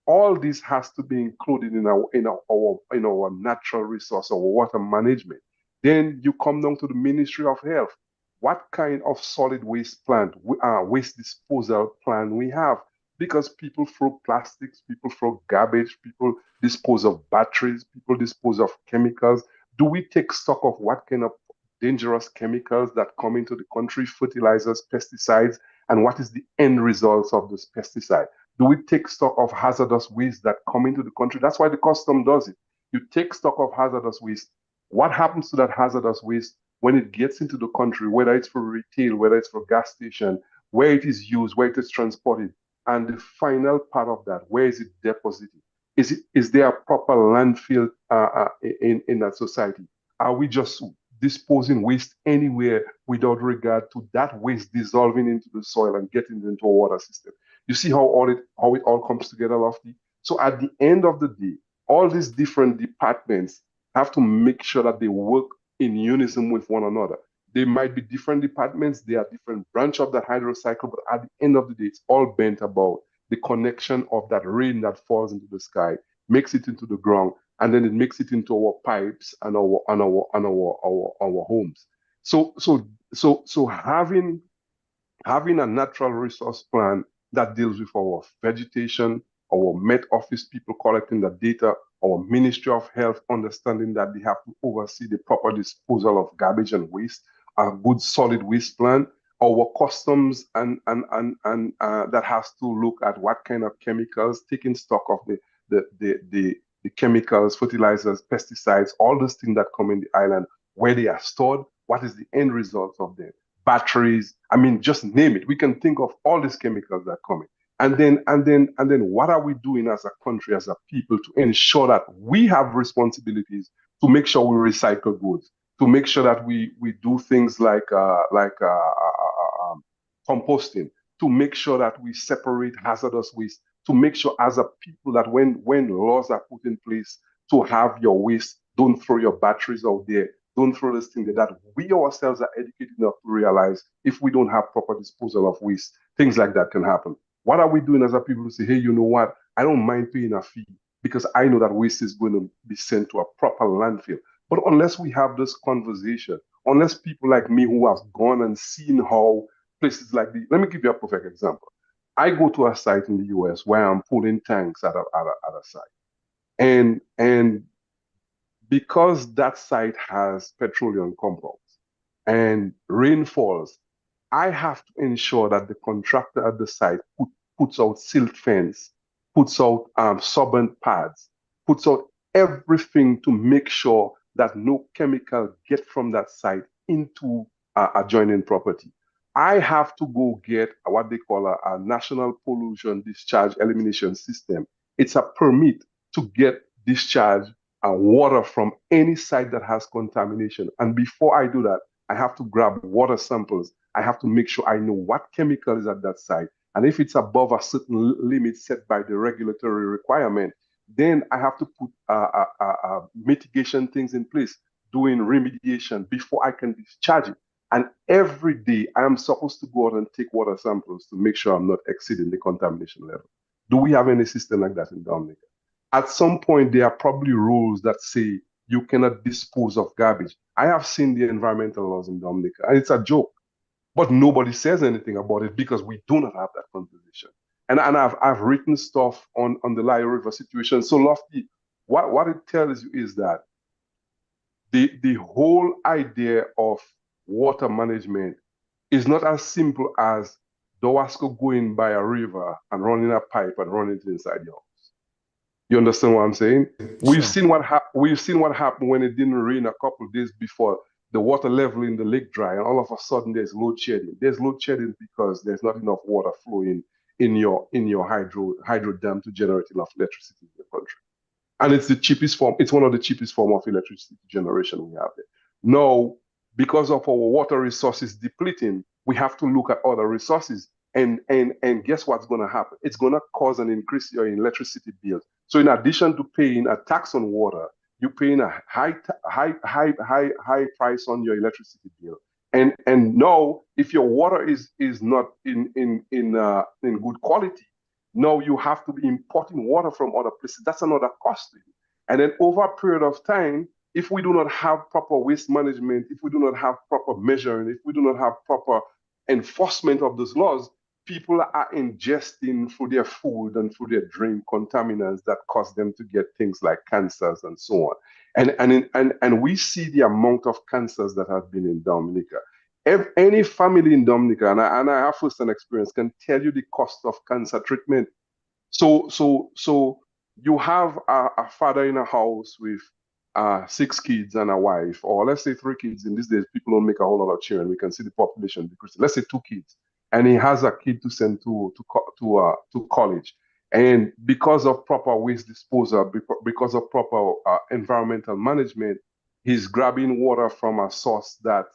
All this has to be included in our natural resource, our water management. Then you come down to the Ministry of Health. What kind of solid waste waste disposal plan we have? Because people throw plastics, people throw garbage, people dispose of batteries, people dispose of chemicals. Do we take stock of what kind of dangerous chemicals that come into the country, fertilizers, pesticides, and what is the end results of this pesticide? Do we take stock of hazardous waste that come into the country? That's why the custom does it. You take stock of hazardous waste. What happens to that hazardous waste when it gets into the country, whether it's for retail, whether it's for gas station, where it is used, where it is transported, and the final part of that, where is it deposited? Is there a proper landfill in that society? Are we just disposing waste anywhere without regard to that waste dissolving into the soil and getting into a water system? You see how it all comes together, Lofty? So at the end of the day, all these different departments have to make sure that they work in unison with one another. They might be different departments, they are different branch of the hydro cycle, but at the end of the day, it's all bent about the connection of that rain that falls into the sky, makes it into the ground, and then it makes it into our pipes and our homes. So having a natural resource plan that deals with our vegetation, our Met Office people collecting the data, our Ministry of Health understanding that they have to oversee the proper disposal of garbage and waste, a good solid waste plan, our customs and that has to look at what kind of chemicals, taking stock of the chemicals, fertilizers, pesticides, all those things that come in the island, where they are stored, what is the end result of them, batteries, I mean, just name it. We can think of all these chemicals that come in. And then what are we doing as a country, as a people, to ensure that we have responsibilities to make sure we recycle goods, to make sure that we do things like composting, to make sure that we separate hazardous waste, to make sure as a people that when laws are put in place to have your waste, don't throw your batteries out there, don't throw this thing there, that we ourselves are educated enough to realize if we don't have proper disposal of waste, things like that can happen. What are we doing as a people to say, hey, you know what? I don't mind paying a fee because I know that waste is going to be sent to a proper landfill. But unless we have this conversation, unless people like me who have gone and seen how places like this, let me give you a perfect example. I go to a site in the US where I'm pulling tanks at a site. And because that site has petroleum compounds and rain falls, I have to ensure that the contractor at the site puts out silt fence, puts out sorbent pads, puts out everything to make sure that no chemical get from that site into adjoining property. I have to go get what they call a national pollution discharge elimination system. It's a permit to get discharge water from any site that has contamination. And before I do that, I have to grab water samples. I have to make sure I know what chemical is at that site. And if it's above a certain limit set by the regulatory requirement, then I have to put mitigation things in place, doing remediation before I can discharge it. And every day I am supposed to go out and take water samples to make sure I'm not exceeding the contamination level. Do we have any system like that in Dominica? At some point, there are probably rules that say you cannot dispose of garbage. I have seen the environmental laws in Dominica, and it's a joke, but nobody says anything about it because we do not have that conversation. And I've written stuff on the Lyle River situation. So Lofty, what it tells you is that the whole idea of water management is not as simple as Dowasco going by a river and running a pipe and running it inside your house. You understand what I'm saying? We've seen what happened when it didn't rain a couple of days before. The water level in the lake dry, and all of a sudden there's load shedding. There's load shedding because there's not enough water flowing in your hydro dam to generate enough electricity in the country. And it's the cheapest form. It's one of the cheapest form of electricity generation we have there. Now, because of our water resources depleting, we have to look at other resources. And guess what's going to happen? It's going to cause an increase in your electricity bill. So in addition to paying a tax on water, you're paying a high price on your electricity bill. And now, if your water is not in good quality, now you have to be importing water from other places. That's another cost to you. And then over a period of time, if we do not have proper waste management, if we do not have proper measuring, if we do not have proper enforcement of those laws, people are ingesting through their food and through their drink contaminants that cause them to get things like cancers and so on. And we see the amount of cancers that have been in Dominica. Any family in Dominica, and I have first-hand experience, can tell you the cost of cancer treatment. So you have a father in a house with 6 kids and a wife, or let's say 3 kids. In these days, people don't make a whole lot of children. We can see the population decrease. Let's say 2 kids, and he has a kid to send to college. And because of proper waste disposal, because of proper environmental management, he's grabbing water from a source that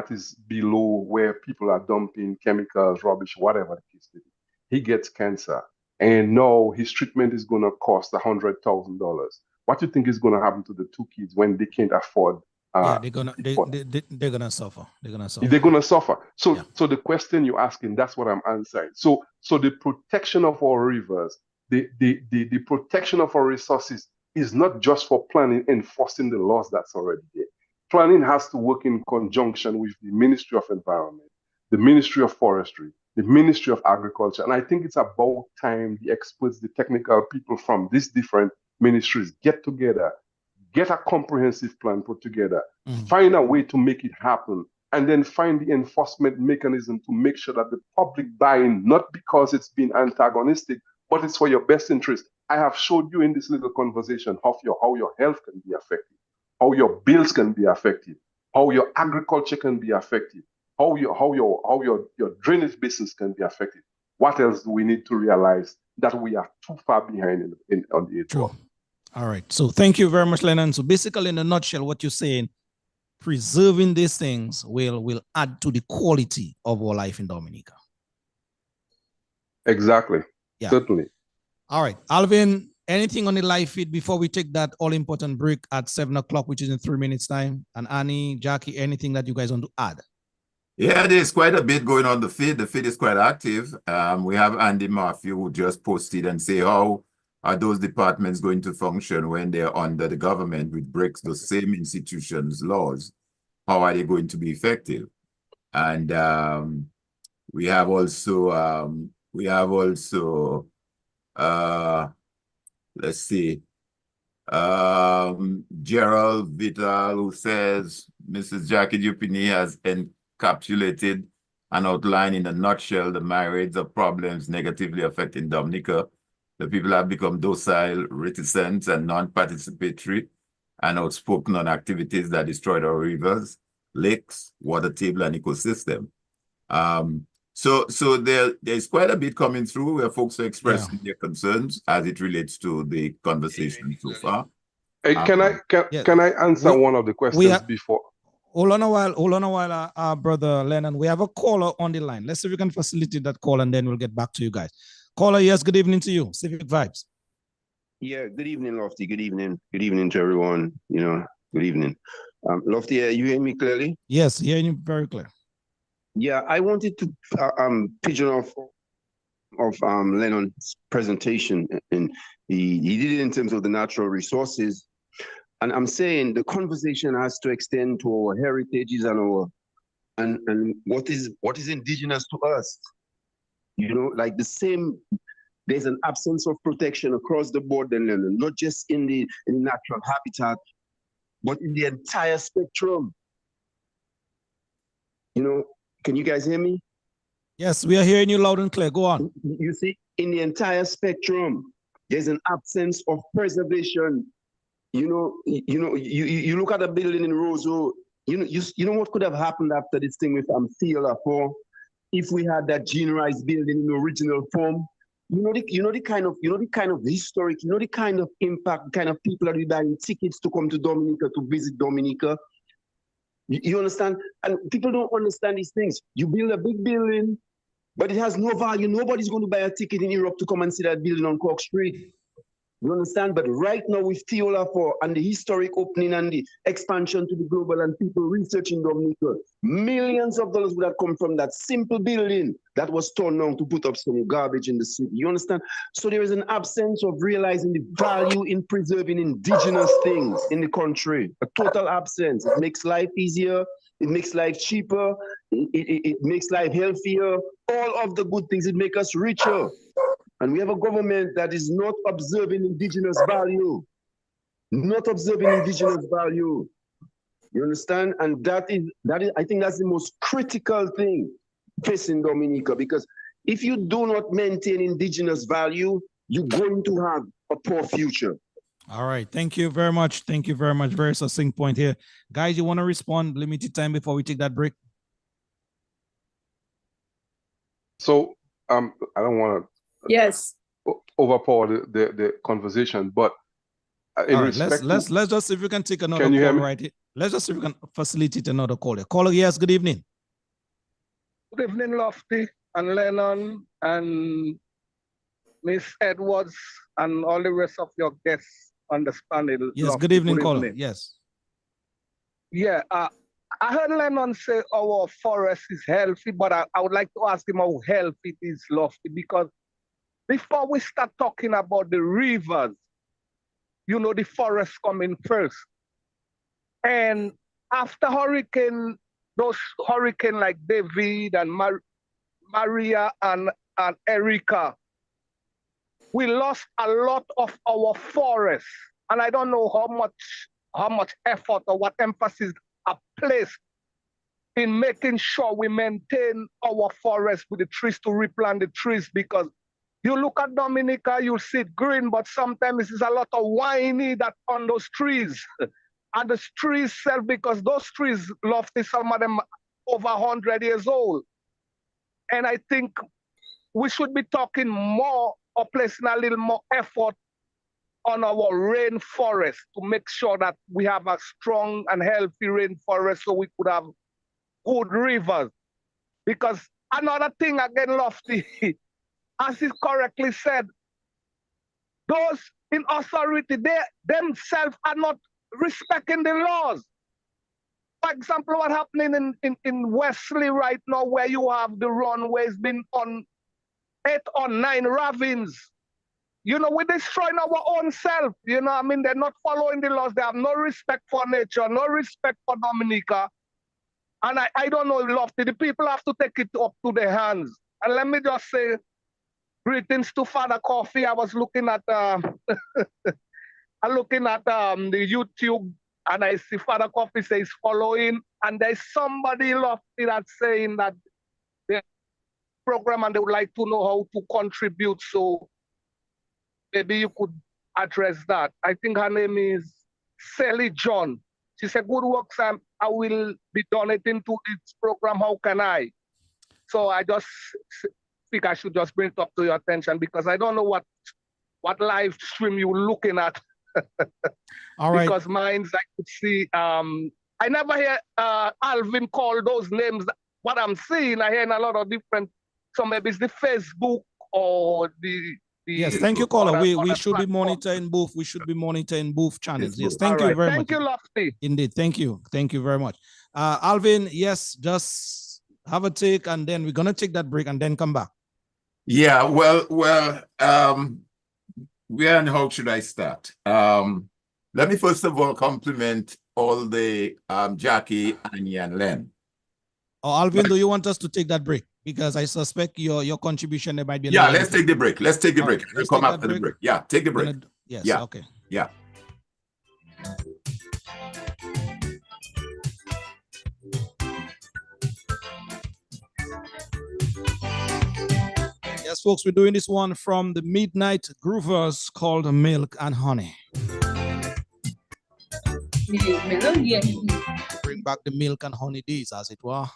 is below where people are dumping chemicals, rubbish, whatever the case may be. He gets cancer, and now his treatment is going to cost $100,000. What do you think is going to happen to the 2 kids when they can't afford? They're gonna suffer. They're gonna suffer. They're gonna suffer. So, Yeah. so the question you're asking, that's what I'm answering. So the protection of our rivers, the protection of our resources is not just for planning, enforcing the laws that's already there. Planning has to work in conjunction with the Ministry of Environment, the Ministry of Forestry, the Ministry of Agriculture. And I think it's about time the experts, the technical people from these different ministries get together, get a comprehensive plan put together, find a way to make it happen, and then find the enforcement mechanism to make sure that the public buy-in, not because it's been antagonistic, but it's for your best interest. I have showed you in this little conversation how your health can be affected, how your bills can be affected, how your agriculture can be affected, how your drainage business can be affected. What else do we need to realize that we are too far behind on the True. All right. So thank you very much, Lennon. So basically, in a nutshell, what you're saying, preserving these things will add to the quality of our life in Dominica. Exactly. Yeah. Certainly. All right. Alvin, anything on the live feed before we take that all-important break at 7 o'clock, which is in 3 minutes time? And Annie, Jackie, anything that you guys want to add? Yeah, there's quite a bit going on the feed. The feed is quite active. We have Andy Matthew who just posted and say, how are those departments going to function when they're under the government, which breaks the same institutions' laws? How are they going to be effective? And we have also, let's see, Gerald Vital, who says Mrs. Jackie Dupini has encapsulated and outlined in a nutshell the myriads of problems negatively affecting Dominica. The people have become docile, reticent, and non-participatory, and outspoken on activities that destroyed our rivers, lakes, water table, and ecosystem. So there's quite a bit coming through where folks are expressing their concerns as it relates to the conversation so far. Hey, can I answer one of the questions before? Hold on a while, brother Lennon. We have a caller on the line. Let's see if we can facilitate that call, and then we'll get back to you guys. Caller, yes, good evening to you. Civic Vibes. Yeah, good evening, Lofty. Good evening. Good evening to everyone. Good evening. Lofty, you hear me clearly? Yes, hearing you very clear. Yeah, I wanted to pigeon off of Lennon's presentation, and he did it in terms of the natural resources. And I'm saying the conversation has to extend to our heritages and and what is indigenous to us. Like the same, there's an absence of protection across the board, then not just in the natural habitat, but in the entire spectrum. Can you guys hear me? Yes, we are hearing you loud and clear. Go on. You see, in the entire spectrum, there's an absence of preservation. You look at a building in Roseau. You know what could have happened after this thing with Theola 4 if we had that generalized building in the original form. The kind of historic, the kind of impact, the kind of people that are buying tickets to come to Dominica, to visit Dominica. You understand? And people don't understand these things. You build a big building, but it has no value. Nobody's going to buy a ticket in Europe to come and see that building on Cork Street. You understand? But right now with Theola 4 and the historic opening and the expansion to the global and people researching Dominica, millions of dollars would have come from that simple building that was torn down to put up some garbage in the city. You understand? So there is an absence of realizing the value in preserving indigenous things in the country. A total absence. It makes life easier. It makes life cheaper. It makes life healthier. All of the good things. It makes us richer. And we have a government that is not observing indigenous value. Not observing indigenous value. You understand? And that is, I think that's the most critical thing facing Dominica, because if you do not maintain indigenous value, you're going to have a poor future. All right. Thank you very much. Thank you very much. Very succinct point here. Guys, you want to respond? Limited time before we take that break. So I don't want to overpower the conversation, but in respect, let's just see if we can take another call right here. Let's just see if we can facilitate another call. Caller, yes, good evening. Good evening, Lofty and Lennon and Miss Edwards and all the rest of your guests on this panel. Yes, Lofty. good evening, caller. Yes. Yeah, I heard Lennon say our forest is healthy, but I would like to ask him how healthy it is, Lofty, because before we start talking about the rivers, the forests come in first. And after those hurricanes like David and Maria and Erica, we lost a lot of our forests. And I don't know how much effort or what emphasis are placed in making sure we maintain our forest with the trees, to replant the trees, because you look at Dominica, you see it green, but sometimes there's a lot of whiny that on those trees. And the trees sell because those trees, lofty, some of them over 100 years old. And I think we should be talking more or placing a little more effort on our rainforest to make sure that we have a strong and healthy rainforest so we could have good rivers. Because another thing again, Lofty, as is correctly said, those in authority, they themselves are not respecting the laws. For example, what happening in Wesley right now, where you have the runways been on 8 or 9 ravines. You know, we're destroying our own self. You know, I mean, they're not following the laws. They have no respect for nature, no respect for Dominica. And I don't know, Lofty, the people have to take it up to their hands. And let me just say, greetings to Father Coffee. I was looking at the YouTube, and I see Father Coffee says following, and there's somebody, Lofty, that's saying that the program and they would like to know how to contribute. So maybe you could address that. I think her name is Sally John. She said, good work, Sam. I will be donating to this program. How can I? So I just think I should just bring it up to your attention, because I don't know what live stream you're looking at. All right. Because mine's, I could see, I never hear Alvin call those names. What I'm seeing, I hear in a lot of different, so maybe it's the Facebook or the yes, thank you, caller. We should be monitoring both. We should be monitoring both channels. Yes, thank you very much. Thank you, Lofty. Indeed, thank you. Thank you very much. Alvin, yes, just have a take, and then we're gonna take that break and then come back. Yeah, well, where and how should I start? Let me first of all compliment all the Jackie, Annie, and Len. Oh, Alvin, do you want us to take that break? Because I suspect your contribution there might be. Yeah, let's take the break. Let's take the break. Right, We'll come after the break. Yeah, take the break. Yes. Yeah. Okay. Yeah. Yes, folks, we're doing this one from the Midnight Groovers called Milk and Honey. Bring back the milk and honey days, as it were.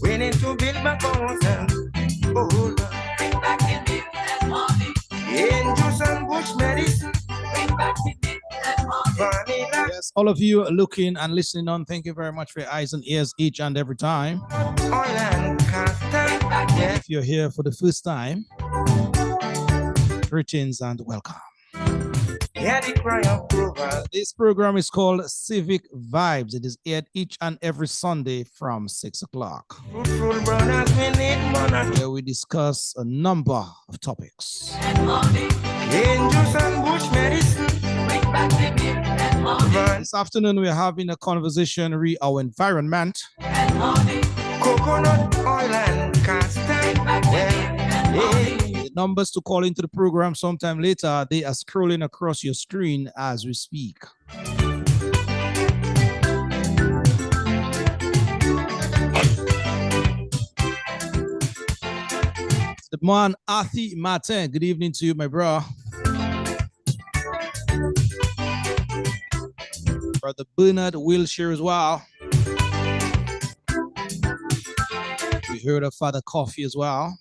We need to build back ourselves. Oh, bring back the milk and honey. Angels and bush medicine. Bring back the milk and honey. Yes, all of you looking and listening on, thank you very much for your eyes and ears each and every time. If you're here for the first time, greetings and welcome. This program is called Civic Vibes. It is aired each and every Sunday from 6 o'clock, where we discuss a number of topics. This afternoon, we're having a conversation re our environment. Coconut oil and castor. The numbers to call into the program sometime later, they are scrolling across your screen as we speak. The man Athi Martin, good evening to you, my bro. Brother Bernard Wilshire as well. We heard of Father Coffee as well.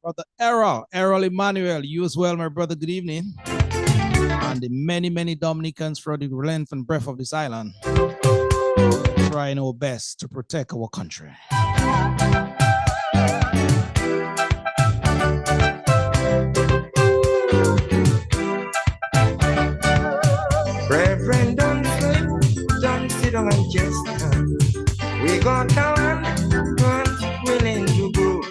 Brother Errol Emmanuel, you as well, my brother, good evening. And the many Dominicans from the length and breadth of this island, trying our best to protect our country. Reverend, don't sleep, don't sit down Manchester. We got one willing to go.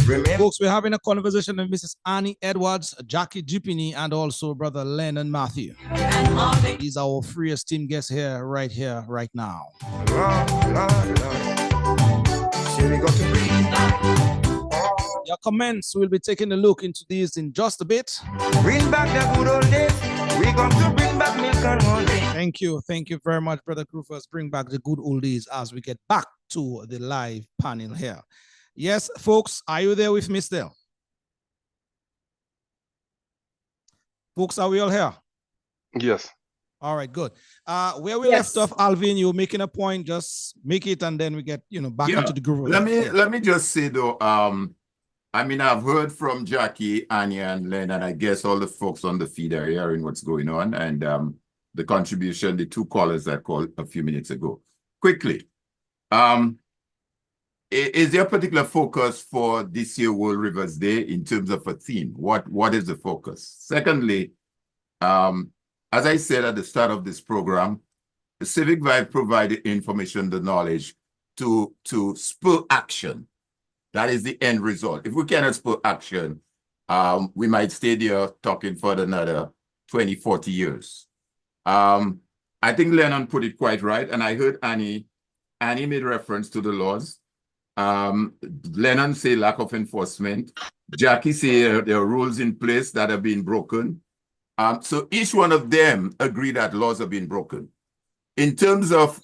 Remember, Folks, we're having a conversation with Mrs. Annie Edwards, Jackie Jipini, and also Brother Lennon Matthew. These are our freest team guests here, right now. Lord. See, we got to bring back. Your comments, we'll be taking a look into these in just a bit. Bring back the good old days. We got to bring back milk and honey. Thank you very much, Brother Rufus. Bring back the good old days as we get back to the live panel here. Yes, folks, are you there with me still? Folks, are we all here? Yes. All right, good. Where we left off, Alvin, you're making a point, just make it and then we get, back into the groove. Let me just say though, I mean, I've heard from Jackie, Anya, and Len, and I guess all the folks on the feed are hearing what's going on, and the contribution, the two callers that called a few minutes ago. Quickly, is there a particular focus for this year World Rivers Day in terms of a theme? What is the focus? Secondly, as I said at the start of this program, the Civic Vibe provided information, the knowledge to spur action. That is the end result. If we cannot spur action, we might stay there talking for another 20, 40 years. I think Lennon put it quite right, and I heard Annie made reference to the laws. Lennon say lack of enforcement. Jackie say there are rules in place that have been broken. So each one of them agree that laws have been broken. In terms of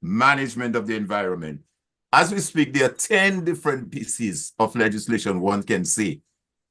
management of the environment, as we speak, there are 10 different pieces of legislation one can say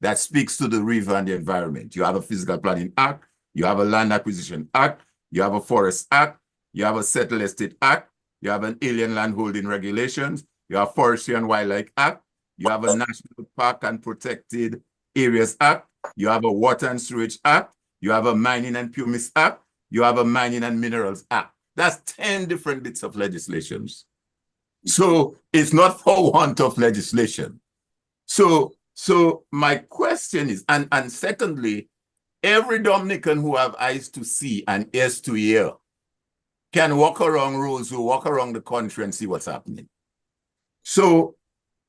that speaks to the river and the environment. You have a Physical Planning Act, you have a Land Acquisition Act, you have a Forest Act, you have a Settled Estate Act, you have an Alien Land Holding Regulations, you have Forestry and Wildlife Act, you have a National Park and Protected Areas Act, you have a Water and Sewage Act, you have a Mining and Pumice Act, you have a Mining and Minerals Act. That's 10 different bits of legislations. So it's not for want of legislation. So my question is, and secondly, every Dominican who have eyes to see and ears to hear can walk around Roseau, walk around the country and see what's happening. So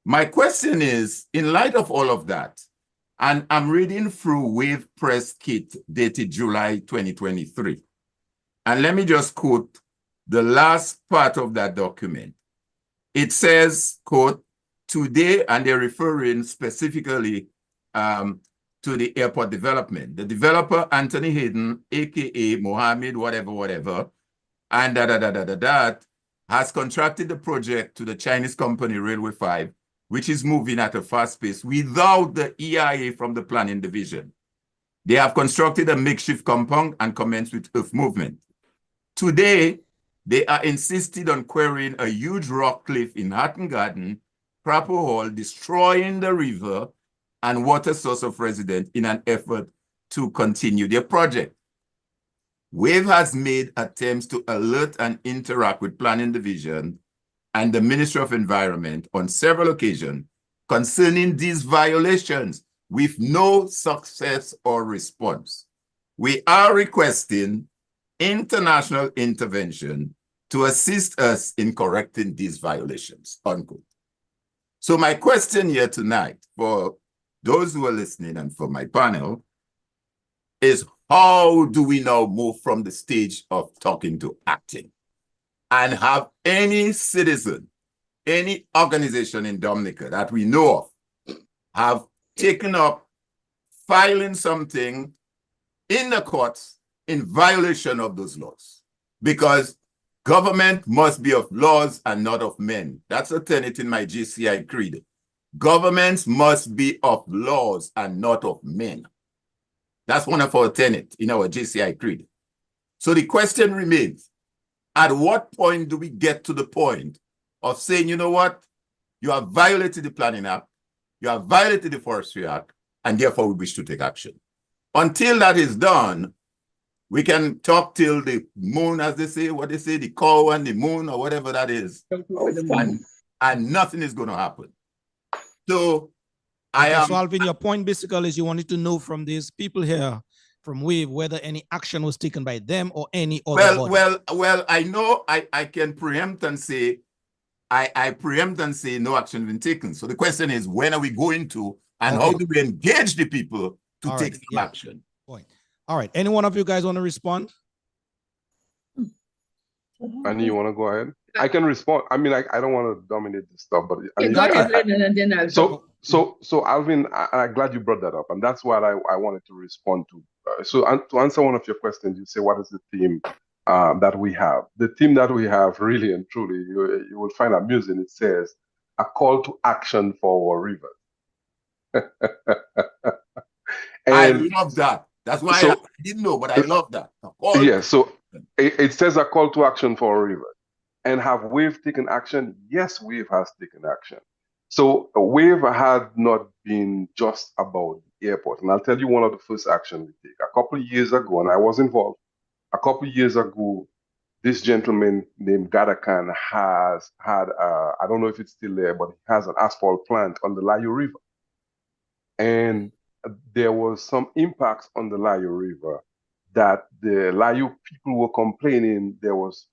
my question is, in light of all of that, and I'm reading through Wave Press Kit dated July 2023. And let me just quote the last part of that document. It says, quote, today, and they're referring specifically to the airport development. The developer, Anthony Hayden, AKA Mohammed, whatever, and has contracted the project to the Chinese company Railway 5, which is moving at a fast pace without the EIA from the planning division. They have constructed a makeshift compound and commenced with earth movement. Today, they are insisted on quarrying a huge rock cliff in Hatton Garden, Crapo Hall, destroying the river and water source of residents in an effort to continue their project. Wave has made attempts to alert and interact with Planning Division and the Ministry of Environment on several occasions concerning these violations with no success or response. We are requesting international intervention to assist us in correcting these violations, unquote. So my question here tonight for those who are listening and for my panel is, how do we now move from the stage of talking to acting and have any citizen, any organization in Dominica that we know of have taken up filing something in the courts in violation of those laws? Because government must be of laws and not of men. That's a tenet in my GCI creed. Governments must be of laws and not of men. That's one of our tenets in our GCI creed. So the question remains, at what point do we get to the point of saying, you know what, you have violated the Planning Act, you have violated the Forestry Act, and therefore we wish to take action? Until that is done, we can talk till the moon, as they say, what they say, the cow and the moon, or whatever that is, and nothing is going to happen. So So Alvin, your point basically is you wanted to know from these people here, from Wave whether any action was taken by them or any other body. Well, I know I can preempt and say, I preempt and say no action been taken. So the question is, when are we going to, and how do we engage the people to take some action? Point. All right. Any one of you guys want to respond? Annie, you want to go ahead? I can respond. I mean, I don't want to dominate this stuff, but go ahead, Lennon, and then I'll So Alvin, I'm glad you brought that up, and that's what I wanted to respond to. To answer one of your questions, you say, what is the theme that we have? The theme that we have, really and truly, you will find amusing. It says, a call to action for our rivers. I love that. That's why I didn't know, but I love that. Yeah, so it says a call to action for our rivers. And have Wave taken action? Yes, Wave has taken action. So Wave had not been just about the airport. And I'll tell you one of the first actions we take. A couple of years ago, and I was involved, a couple of years ago, this gentleman named Gadakan has had, I don't know if it's still there, but he has an asphalt plant on the Layo River. And there was some impacts on the Layo River that the Layo people were complaining there was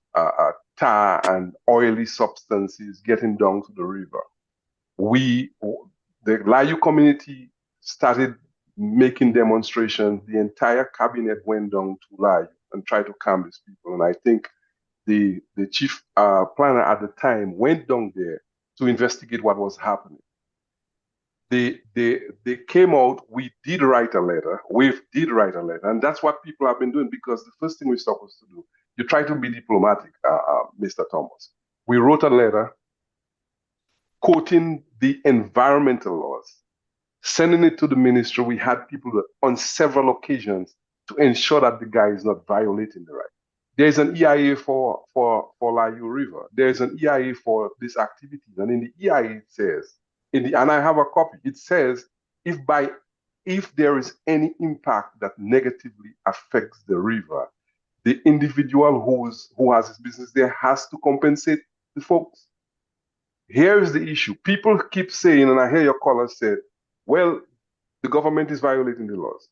tar and oily substances getting down to the river. The Layo community started making demonstrations. The entire cabinet went down to Layo and tried to calm these people. And I think the chief planner at the time went down there to investigate what was happening. They came out. We did write a letter. We did write a letter, and that's what people have been doing, because the first thing we're supposed to do, you try to be diplomatic, Mr. Thomas. We wrote a letter quoting the environmental laws, sending it to the ministry. We had people on several occasions to ensure that the guy is not violating the right. There's an EIA for Layo River. There's an EIA for these activities, and in the EIA it says, and I have a copy, it says, if there is any impact that negatively affects the river, the individual who has his business there has to compensate the folks. Here is the issue. People keep saying, and I hear your caller say, well, the government is violating the laws.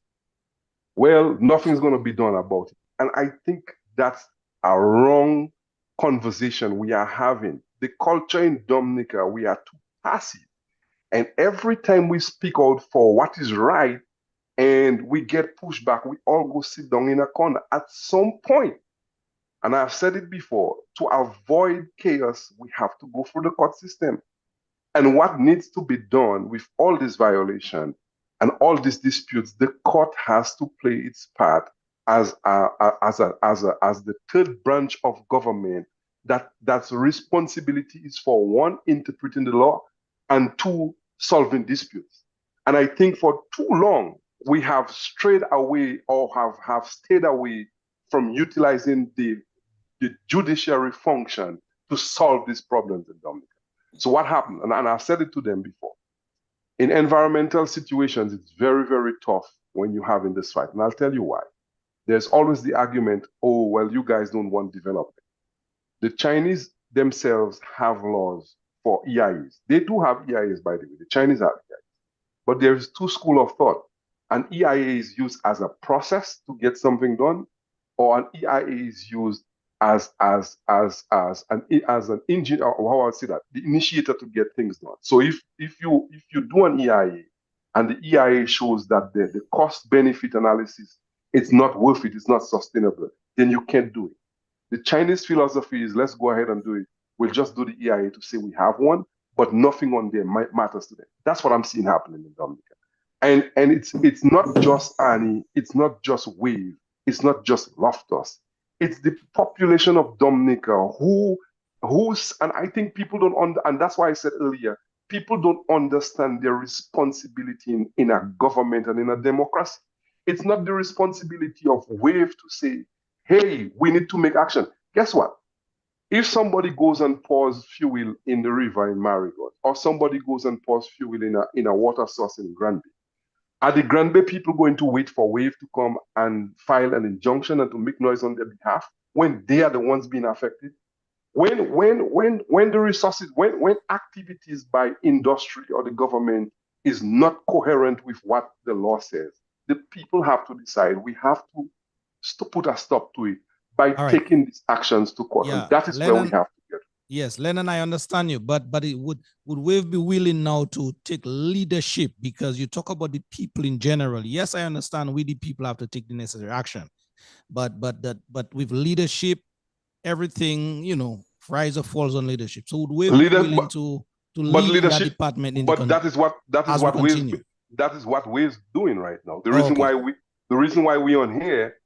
Well, nothing's going to be done about it. And I think that's a wrong conversation we are having. The culture in Dominica, we are too passive. And every time we speak out for what is right and we get pushed back, we all go sit down in a corner. At some point, and I've said it before, to avoid chaos, we have to go through the court system. And what needs to be done with all this violation and all these disputes, the court has to play its part as the third branch of government that's responsibility is for one, interpreting the law, and two, solving disputes. And I think for too long, we have strayed away or have stayed away from utilizing the judiciary function to solve these problems in Dominica. So what happened, and I've said it to them before, in environmental situations, it's very, very tough when you're having this fight. And I'll tell you why. There's always the argument, oh, well, you guys don't want development. The Chinese themselves have laws for EIAs. They do have EIAs, by the way. The Chinese have EIAs. But there's two schools of thought. An EIA is used as a process to get something done, or an EIA is used as an engine, or how I would say that, the initiator to get things done. So if you do an EIA and the EIA shows that the cost benefit analysis, it's not worth it, it's not sustainable, then you can't do it. The Chinese philosophy is, let's go ahead and do it. We'll just do the EIA to say we have one, but nothing on there matters to them. That's what I'm seeing happening in Dominica. And it's not just Annie, it's not just Wave, it's not just Loftus. It's the population of Dominica who's, and I think people don't, and that's why I said earlier, people don't understand their responsibility in a government and in a democracy. It's not the responsibility of Wave to say, hey, we need to make action. Guess what? If somebody goes and pours fuel in the river in Marigot, or somebody goes and pours fuel in a water source in Granby, are the Granby people going to wait for Wave to come and file an injunction and to make noise on their behalf when they are the ones being affected? When the resources, when activities by industry or the government is not coherent with what the law says, the people have to decide. We have to put a stop to it by All right. taking these actions to court. Yeah, And that is where we have to get. Yes, Lennon, I understand you, but it would Wave be willing now to take leadership, because you talk about the people in general. Yes, I understand we the people have to take the necessary action, but with leadership, everything, you know, rise or falls on leadership. So would Wave be willing to lead in that department? That is what Wave's doing right now. The reason why we on here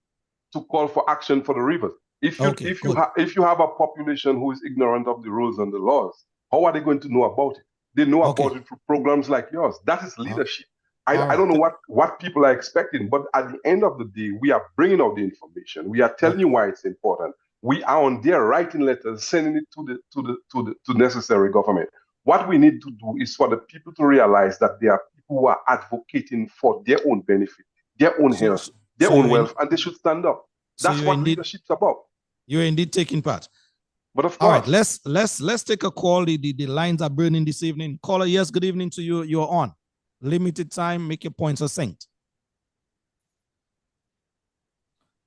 to call for action for the rivers. If you have a population who is ignorant of the rules and the laws, how are they going to know about it? They know about it through programs like yours. That is leadership. I don't know what people are expecting, but at the end of the day, we are bringing out the information. We are telling you why it's important. We are on there writing letters, sending it to necessary government. What we need to do is for the people to realize that there are people who are advocating for their own benefit, their own health, their own wealth, and they should stand up. That's what leadership's about. You're indeed taking part. But of course. All right, let's take a call. The lines are burning this evening. Caller, yes, good evening to you. You're on. Limited time, make your points succinct.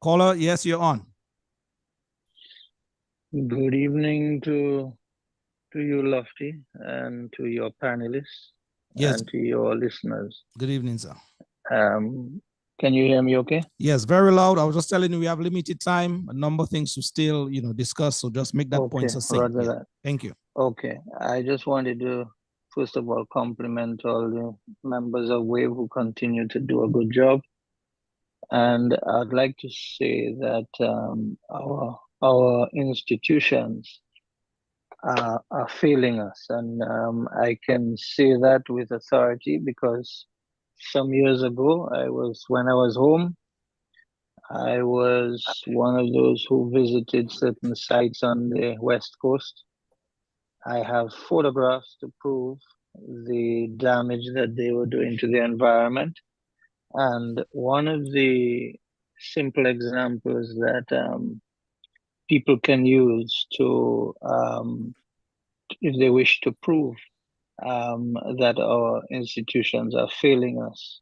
Caller, yes, you're on. Good evening to you, Lofty, and to your panelists, and to your listeners. Good evening, sir. Can you hear me okay? Yes, very loud. I was just telling you we have limited time, a number of things to still, discuss. So just make that point succinct. Yeah. Thank you. Okay. I just wanted to, first of all, compliment all the members of WAVE who continue to do a good job. And I'd like to say that our institutions are failing us. And I can say that with authority because some years ago, when I was home, I was one of those who visited certain sites on the West Coast. I have photographs to prove the damage that they were doing to the environment. And one of the simple examples that people can use to, if they wish to prove that our institutions are failing us,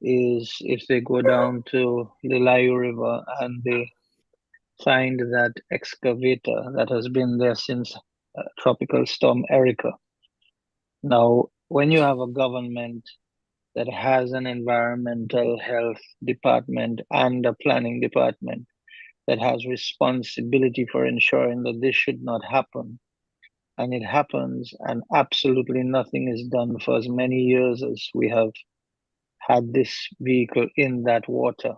is if they go down to the Layu River and they find that excavator that has been there since Tropical Storm Erica. Now, when you have a government that has an environmental health department and a planning department that has responsibility for ensuring that this should not happen, and it happens and absolutely nothing is done for as many years as we have had this vehicle in that water,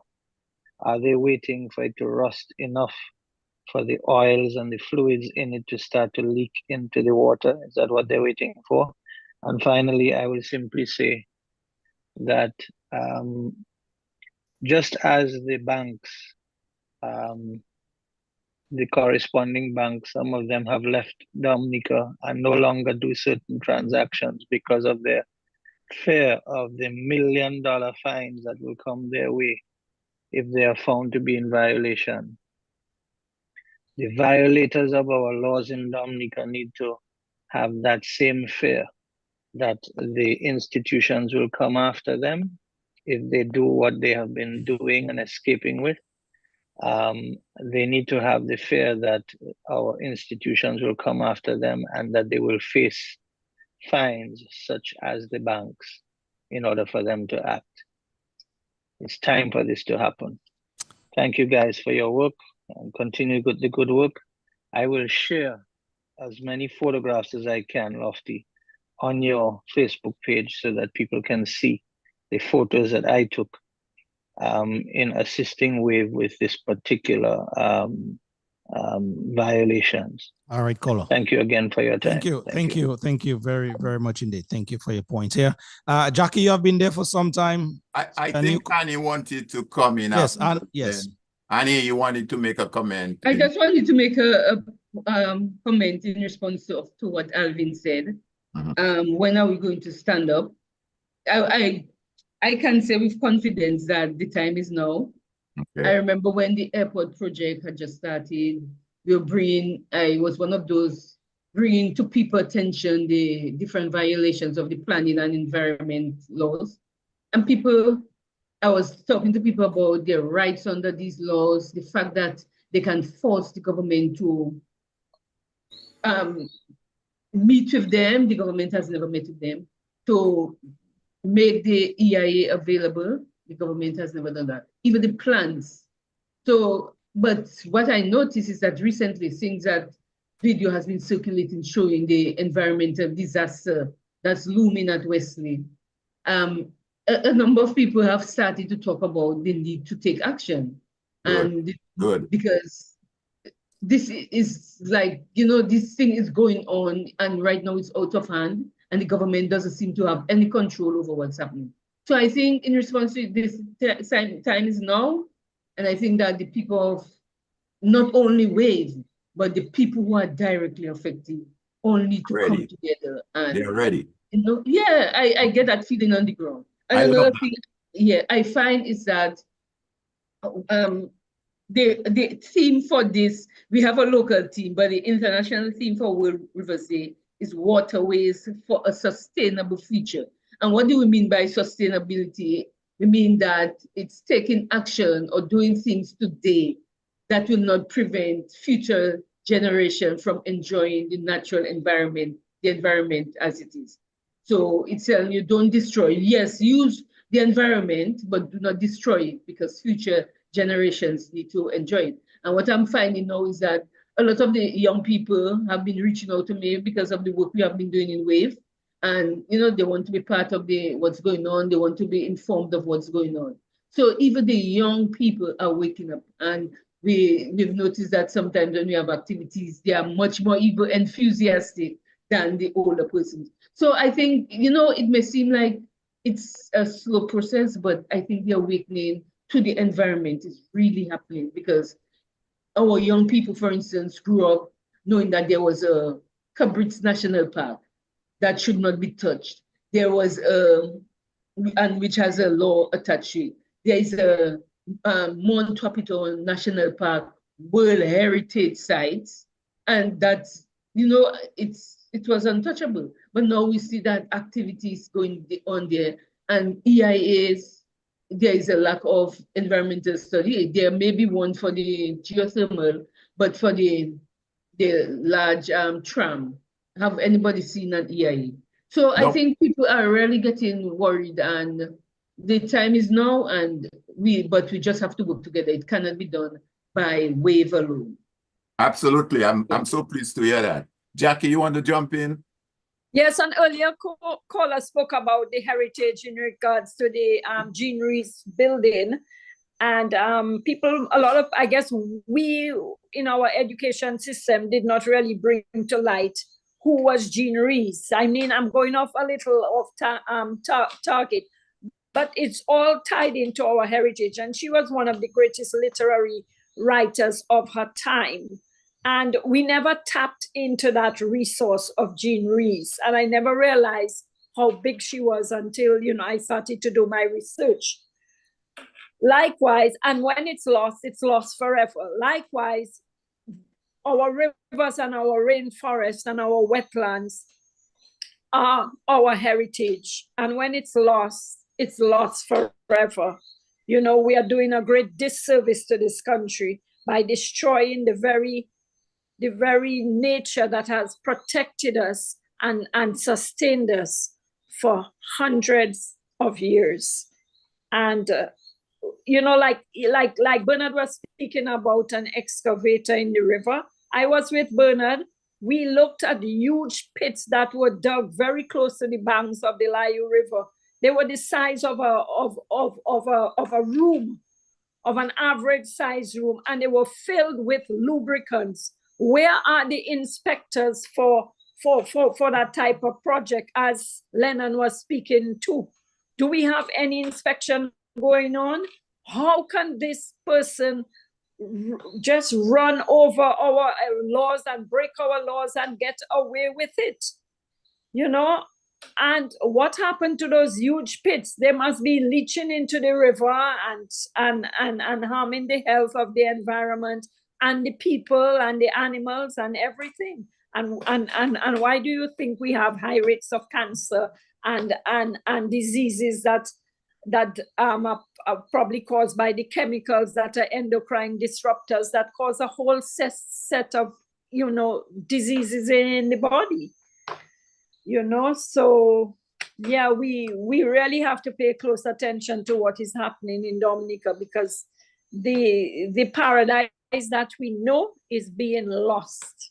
are they waiting for it to rust enough for the oils and the fluids in it to start to leak into the water? Is that what they're waiting for? And finally, I will simply say that just as the banks, the corresponding banks, some of them have left Dominica and no longer do certain transactions because of their fear of the $1 million fines that will come their way if they are found to be in violation. The violators of our laws in Dominica need to have that same fear that the institutions will come after them if they do what they have been doing and escaping with. They need to have the fear that our institutions will come after them and that they will face fines such as the banks in order for them to act. It's time for this to happen. Thank you guys for your work and continue the good work. I will share as many photographs as I can, Lofty, on your Facebook page so that people can see the photos that I took in assisting with this particular violations. All right, caller. Thank you again for your time. Thank you very, very much indeed. Thank you for your points here. Jackie, you have been there for some time. I think Annie wanted to come in. Yes, yes. Annie, you wanted to make a comment. I just wanted to make a comment in response to what Alvin said. When are we going to stand up? I can say with confidence that the time is now. Okay. I remember when the airport project had just started, we were I was one of those bringing to people's attention the different violations of the planning and environment laws. And people I was talking to people about their rights under these laws, the fact that they can force the government to meet with them. The government has never met with them. To make the EIA available, the government has never done that. Even the plans. So, but what I noticed is that recently, since that video has been circulating showing the environmental disaster that's looming at Wesley, a number of people have started to talk about the need to take action. Good. Good. Because this is like, you know, this thing is going on and right now it's out of hand and the government doesn't seem to have any control over what's happening. So I think in response to this, time is now. And I think that the people of not only WAVE, but the people who are directly affected all need to come together. And they're ready. You know, yeah, I get that feeling on the ground. And another thing, yeah, I find is that the theme for this, we have a local theme, but the international theme for World Rivers Day is waterways for a sustainable future. And what do we mean by sustainability? We mean that it's taking action or doing things today that will not prevent future generations from enjoying the natural environment, the environment as it is. So it's telling you don't destroy. Yes, use the environment, but do not destroy it because future generations need to enjoy it. And what I'm finding now is that a lot of the young people have been reaching out to me because of the work we have been doing in WAVE. And, you know, they want to be part of what's going on. They want to be informed of what's going on. So even the young people are waking up. And we've noticed that sometimes when we have activities, they are much more even enthusiastic than the older persons. So I think, you know, it may seem like it's a slow process, but I think the awakening to the environment is really happening because our young people, for instance, grew up knowing that there was a Cabritz National Park that should not be touched. There was and which has a law attached to it. There is a Mount Wapiton National Park World Heritage Sites, and that's, you know, it was untouchable. But now we see that activities going on there, and EIAs, there is a lack of environmental study. There may be one for the geothermal, but for the large tram, have anybody seen an EIA? So I think people are really getting worried, and the time is now, but we just have to work together. It cannot be done by WAVE alone. Absolutely. I'm so pleased to hear that. Jackie, you want to jump in? Yes, an earlier caller spoke about the heritage in regards to the Jean Rees building. And people, a lot of, I guess, we in our education system did not really bring to light who was Jean Rees. I mean, I'm going off a little off target, but it's all tied into our heritage. And she was one of the greatest literary writers of her time. And we never tapped into that resource of Jean Rees. And I never realized how big she was until, you know, I started to do my research. Likewise, and when it's lost forever. Likewise, our rivers and our rainforest and our wetlands are our heritage. And when it's lost forever. You know, we are doing a great disservice to this country by destroying the very nature that has protected us and sustained us for hundreds of years. And you know, like Bernard was speaking about an excavator in the river. I was with Bernard. We looked at huge pits that were dug very close to the banks of the Layu River. They were the size of a room, of an average size room, and they were filled with lubricants. Where are the inspectors for that type of project, as Lennon was speaking to? Do we have any inspection going on? How can this person just run over our laws and break our laws and get away with it? You know, and what happened to those huge pits? They must be leaching into the river and harming the health of the environment and the people and the animals and everything. And why do you think we have high rates of cancer and diseases that that are probably caused by the chemicals that are endocrine disruptors that cause a whole set of, diseases in the body. So yeah, we really have to pay close attention to what is happening in Dominica, because the paradise that we know is being lost.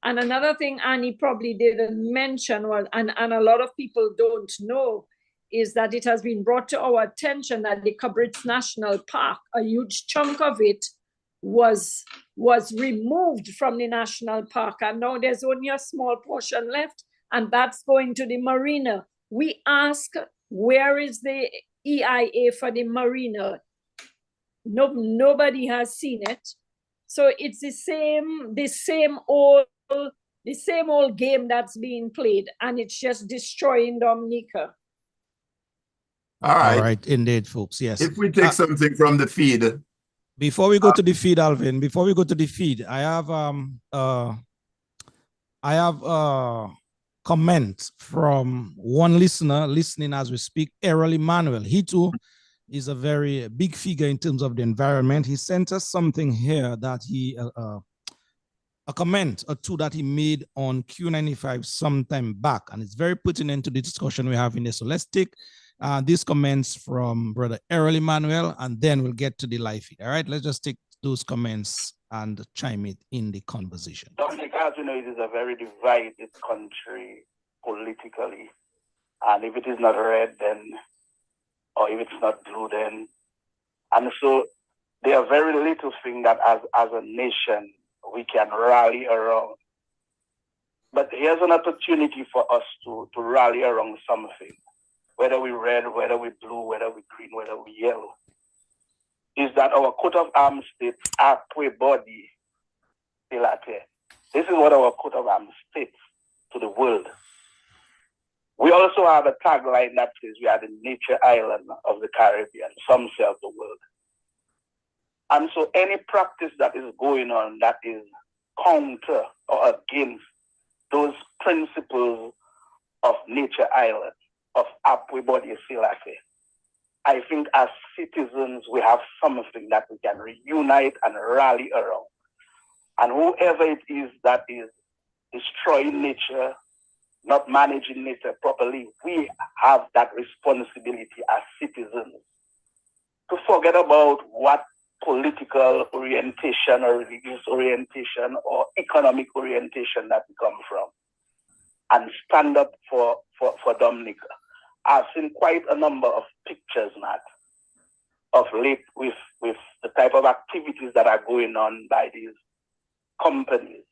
And another thing Annie probably didn't mention was, and a lot of people don't know, is that it has been brought to our attention that the Cabritz National Park, a huge chunk of it was removed from the national park, and now there's only a small portion left, and that's going to the marina. We ask, where is the EIA for the marina? Nobody has seen it. So it's the same old game that's being played, and it's just destroying Dominica. All right. All right, indeed, folks. Yes. If we take something from the feed. Before we go to the feed, Alvin, I have a comment from one listener listening as we speak, Errol Emmanuel. He too is a very big figure in terms of the environment. He sent us something here that he, a comment or two that he made on Q95 sometime back, and it's very pertinent to the discussion we're having here. So let's take these comments from Brother Errol Emmanuel, and then we'll get to the live feed. All right, let's just take those comments and chime it in the conversation. Dominica, as you know, it is a very divided country politically, and if it is not red, then, or if it's not blue, then, and so there are very little things that as a nation we can rally around. But here's an opportunity for us to rally around something, whether we red, whether we blue, whether we green, whether we yellow, is that our coat of arms states are body. This is what our coat of arms states to the world. We also have a tagline that says we are the nature island of the Caribbean, some say of the world. And so any practice that is going on that is counter or against those principles of nature island, of body, I think as citizens, we have something that we can reunite and rally around. And whoever it is that is destroying nature, not managing nature properly, we have that responsibility as citizens to forget about what political orientation or religious orientation or economic orientation that we come from, and stand up for Dominica. I've seen quite a number of pictures, Matt, of late with the type of activities that are going on by these companies.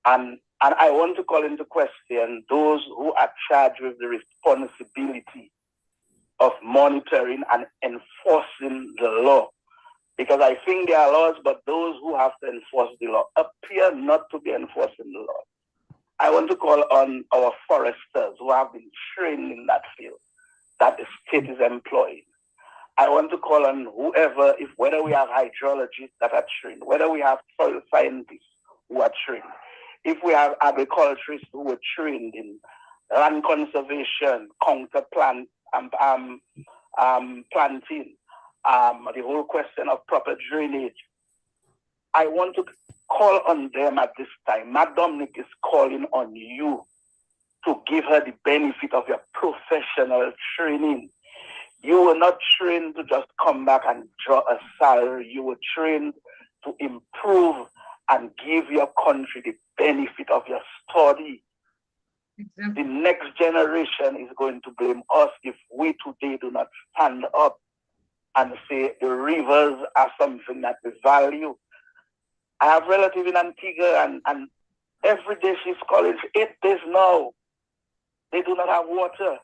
And I want to call into question those who are charged with the responsibility of monitoring and enforcing the law. Because I think there are laws, but those who have to enforce the law appear not to be enforcing the law. I want to call on our foresters who have been trained in that field, that the state is employing. I want to call on whoever, whether we have hydrologists that are trained, whether we have soil scientists who are trained, if we have agriculturists who are trained in land conservation, counter plant, planting, the whole question of proper drainage. I want to call on them at this time. Madam Dominic is calling on you to give her the benefit of your professional training. You were not trained to just come back and draw a salary. You were trained to improve and give your country the benefit of your study. Exactly. The next generation is going to blame us if we today do not stand up and say the rivers are something that we value. I have relatives in Antigua, and every day she's calling 8 days now. They do not have water.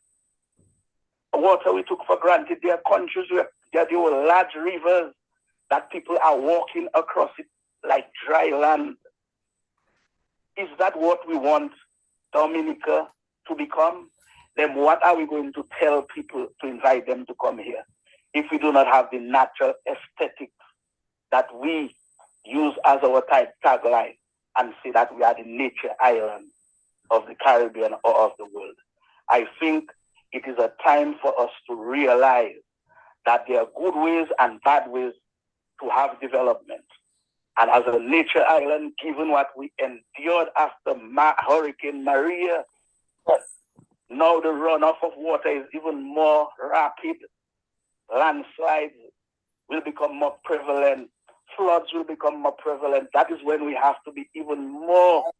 Water we took for granted. There are countries where there were large rivers that people are walking across it like dry land. Is that what we want Dominica to become? Then what are we going to tell people to invite them to come here if we do not have the natural aesthetics that we use as our tagline and say that we are the nature island of the Caribbean or of the world? I think it is a time for us to realize that there are good ways and bad ways to have development. And as a nature island, given what we endured after Hurricane Maria, now the runoff of water is even more rapid. Landslides will become more prevalent. Floods will become more prevalent. That is when we have to be even more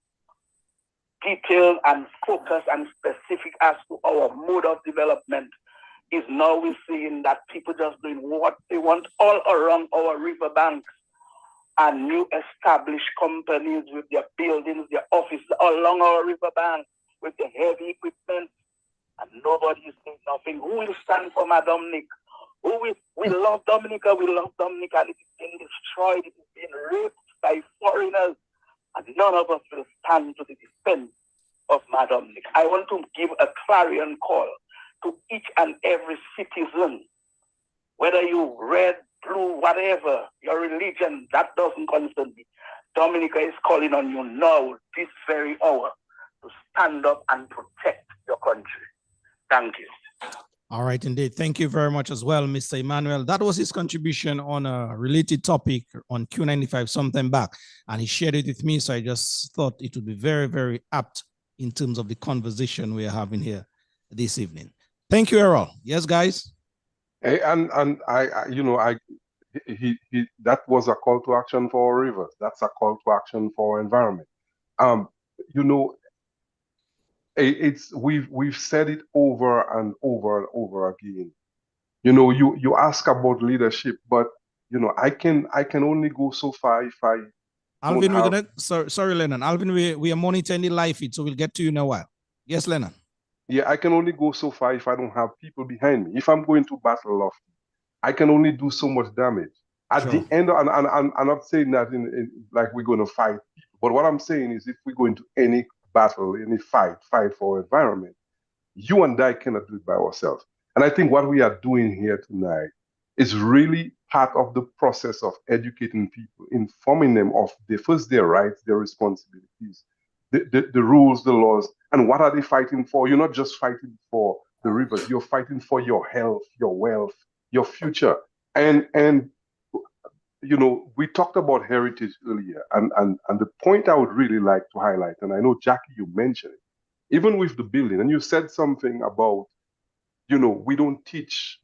detailed and focused and specific as to our mode of development. Is now we're seeing that people just doing what they want all around our riverbanks, and new established companies with their buildings, their offices along our riverbank with the heavy equipment, and nobody is doing nothing. Who will stand for Dominica? We love Dominica, and it is being destroyed, it is being raped by foreigners, and none of us will stand to the defense of Dominica. I want to give a clarion call to each and every citizen, whether you red, blue, whatever, your religion, that doesn't concern me. Dominica is calling on you now, this very hour, to stand up and protect your country. Thank you. All right, indeed. Thank you very much as well, Mr. Emmanuel. That was his contribution on a related topic on Q95 sometime back, and he shared it with me, so I just thought it would be very, very apt in terms of the conversation we are having here this evening. Thank you, Errol. Yes, guys? Hey, and that was a call to action for our rivers. That's a call to action for our environment. We've said it over and over and over again. You ask about leadership, but I can only go so far if I. Alvin, we're gonna sorry, Lennon. Alvin, we are monitoring the live feed, so we'll get to you in a while. Yes, Lennon. Yeah, I can only go so far if I don't have people behind me. If I'm going to battle off, I can only do so much damage. At the end, and I'm not saying that in like we're going to fight people, but what I'm saying is if we go into any battle, any fight for environment, you and I cannot do it by ourselves. And I think what we are doing here tonight is really part of the process of educating people, informing them of their rights, their responsibilities, the rules, the laws, and what are they fighting for. You're not just fighting for the rivers, you're fighting for your health, your wealth, your future. And we talked about heritage earlier, and the point I would really like to highlight, and I know, Jackie, you mentioned it, even with the building, and you said something about, we don't teach.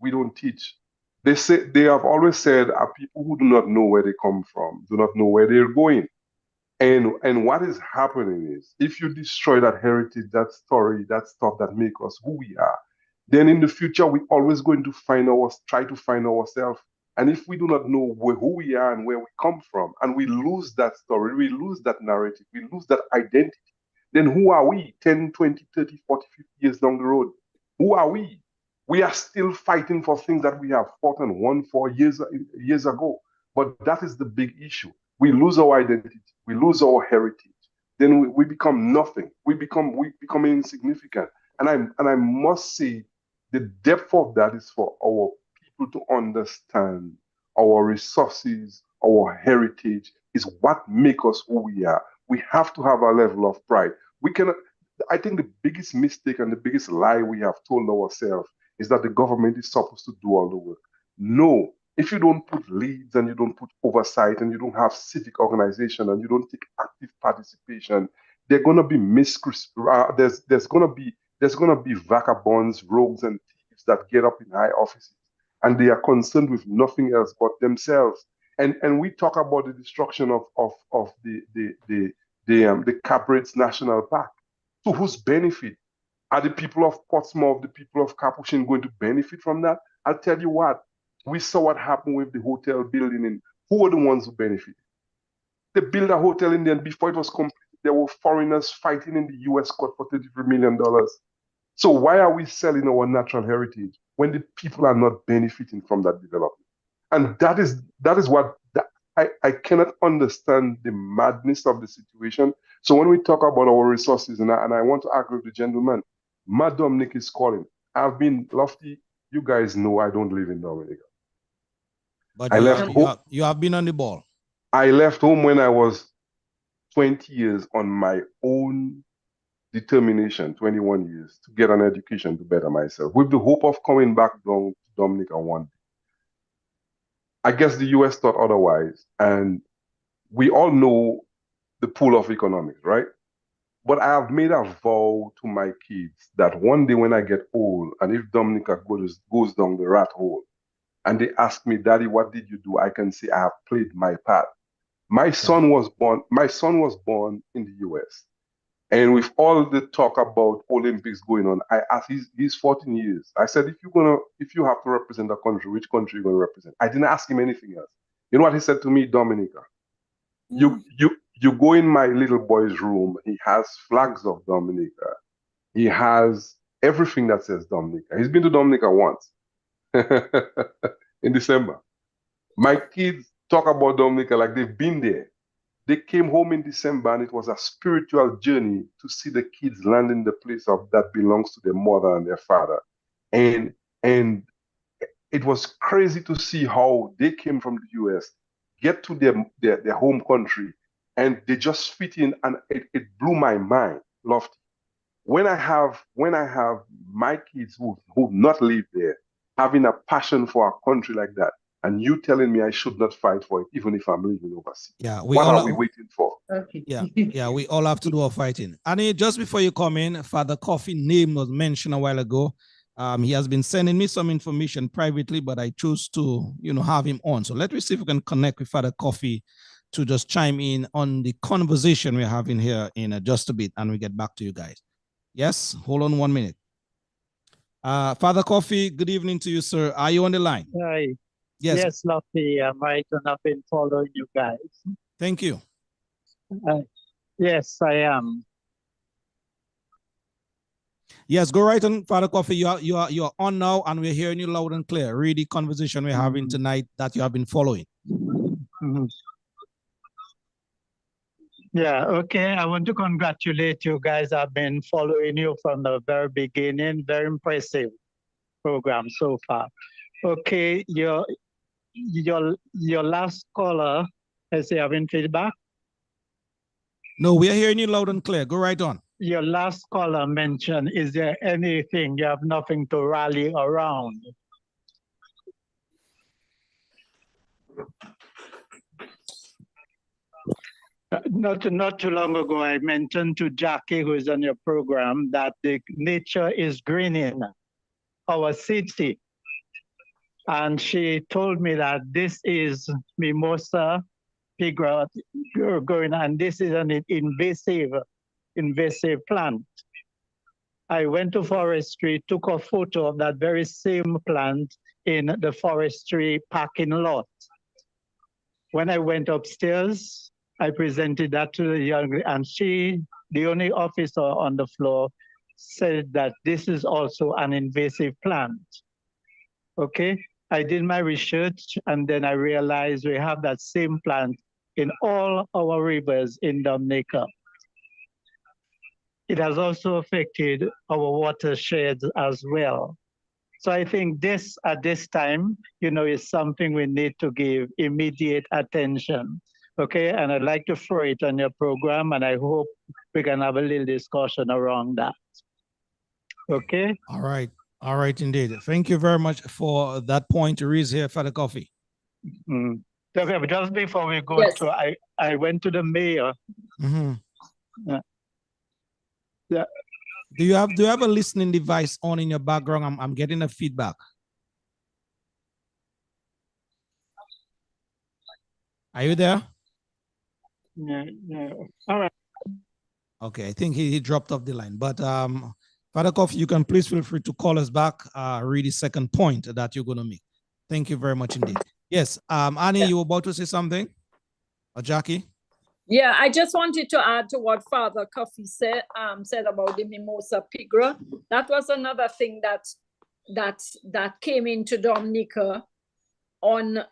They have always said are people who do not know where they come from, do not know where they're going. And what is happening is, if you destroy that heritage, that story, that stuff that make us who we are, then in the future, we're always going to try to find ourselves. And if we do not know who we are and where we come from, and we lose that story, we lose that narrative, we lose that identity, then who are we 10, 20, 30, 40, 50 years down the road? Who are we? We are still fighting for things that we have fought and won for years ago. But that is the big issue. We lose our identity, we lose our heritage, then we become nothing. We become insignificant. And I must say, the depth of that is for our people to understand our resources, our heritage is what makes us who we are. We have to have a level of pride. We cannot. I think the biggest mistake and the biggest lie we have told ourselves is that the government is supposed to do all the work. No, if you don't put leads and you don't put oversight and you don't have civic organization and you don't take active participation, they're going to be there's going to be vagabonds, rogues, and thieves that get up in high offices, and they are concerned with nothing else but themselves. And we talk about the destruction of the Caprates National Park. To whose benefit? Are the people of Portsmouth, the people of Capuchin going to benefit from that? I'll tell you what, we saw what happened with the hotel building, and who were the ones who benefited? They built a hotel in there, and before it was complete, there were foreigners fighting in the US court for $33 million. So why are we selling our natural heritage when the people are not benefiting from that development? And that is what I cannot understand the madness of the situation. So when we talk about our resources, and I want to agree with the gentleman, Dominica is calling. I've been Lofty. You guys know I don't live in Dominica. But you have been on the ball. I left home when I was 20 years on my own determination, 21 years, to get an education to better myself, with the hope of coming back down to Dominica one day. I guess the US thought otherwise, and we all know the pool of economics, right? But I have made a vow to my kids that one day when I get old, and if Dominica goes down the rat hole, and they ask me, Daddy, what did you do? I can say I have played my part. My son was born in the US. And with all the talk about Olympics going on, I asked, he's 14 years. I said, if you have to represent a country, which country are you going to represent? I didn't ask him anything else. You know what he said to me? Dominica. You go in my little boy's room, he has flags of Dominica. He has everything that says Dominica. He's been to Dominica once in December. My kids talk about Dominica like they've been there. They came home in December, and it was a spiritual journey to see the kids land in the place that belongs to their mother and their father. And it was crazy to see how they came from the US, get to their home country, and they just fit in, and it blew my mind, Lofty. When I have my kids who've not lived there, having a passion for a country like that, and you telling me I should not fight for it, even if I'm living overseas. Yeah, what are we waiting for? Okay. Yeah, we all have to do our fighting. And just before you come in, Father Coffee name was mentioned a while ago. He has been sending me some information privately, but I chose to, have him on. So let me see if we can connect with Father Coffee to just chime in on the conversation we're having here in just a bit, and we get back to you guys. Yes, hold on 1 minute. Father Coffee, good evening to you, sir. Are you on the line? Hi. Yes, Lofty. I'm right, and I've been following you guys. Thank you. Yes, I am. Yes, go right on, Father Coffee. You're on now, and we're hearing you loud and clear. Read the conversation we're having tonight that you have been following. Yeah, okay. I want to congratulate you guys. I've been following you from the very beginning. Very impressive program so far. Okay, your last caller, is he having feedback? No, we are hearing you loud and clear. Go right on. Your last caller mentioned, is there anything, you have nothing to rally around? Not too long ago, I mentioned to Jackie, who is on your program, that the nature is greening our city. And she told me that this is Mimosa pigra going, and this is an invasive plant. I went to forestry, took a photo of that very same plant in the forestry parking lot. When I went upstairs, I presented that to the young lady, and she, the only officer on the floor, said that this is also an invasive plant. Okay, I did my research, and then I realized we have that same plant in all our rivers in Dominica. It has also affected our watersheds as well. So I think this, at this time, is something we need to give immediate attention. Okay, and I'd like to throw it on your program, and I hope we can have a little discussion around that. Okay? All right. All right, indeed. Thank you very much for that point to raise here, Father Coffee. Okay, but just before we go to, I went to the mayor. Yeah. Do you have a listening device on in your background? I'm getting a feedback. Are you there? Yeah. All right. Okay, I think he dropped off the line. But Father Coffee, you can please feel free to call us back, read the second point that you're going to make. Thank you very much indeed. Yes, Annie, you were about to say something? Or Jackie? Yeah, I just wanted to add to what Father Coffee said about the Mimosa pigra. That was another thing that came into Dominica on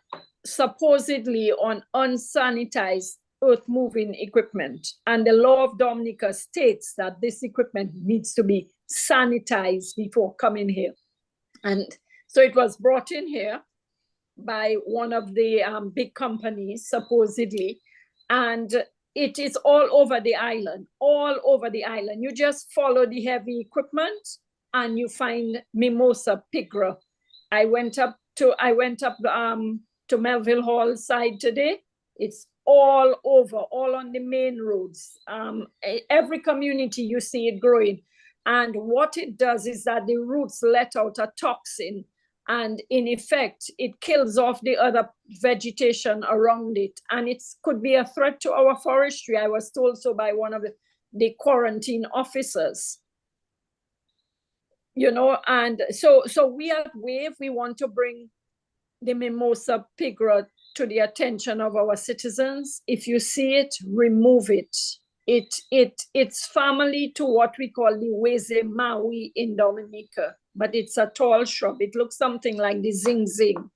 supposedly on unsanitized earth-moving equipment. And the law of Dominica states that this equipment needs to be sanitized before coming here. And so it was brought in here by one of the big companies, supposedly. And it is all over the island, all over the island. You just follow the heavy equipment and you find Mimosa pigra. I went up to Melville Hall side today. It's all over, all on the main roads. Every community you see it growing. And what it does is that the roots let out a toxin, and in effect, it kills off the other vegetation around it. And it could be a threat to our forestry. I was told so by one of the quarantine officers. You know, and so we at WAVE, we want to bring the Mimosa pigra to the attention of our citizens. If you see it, remove it. It's family to what we call the Weze Maui in Dominica, but it's a tall shrub. It looks something like the zing zing.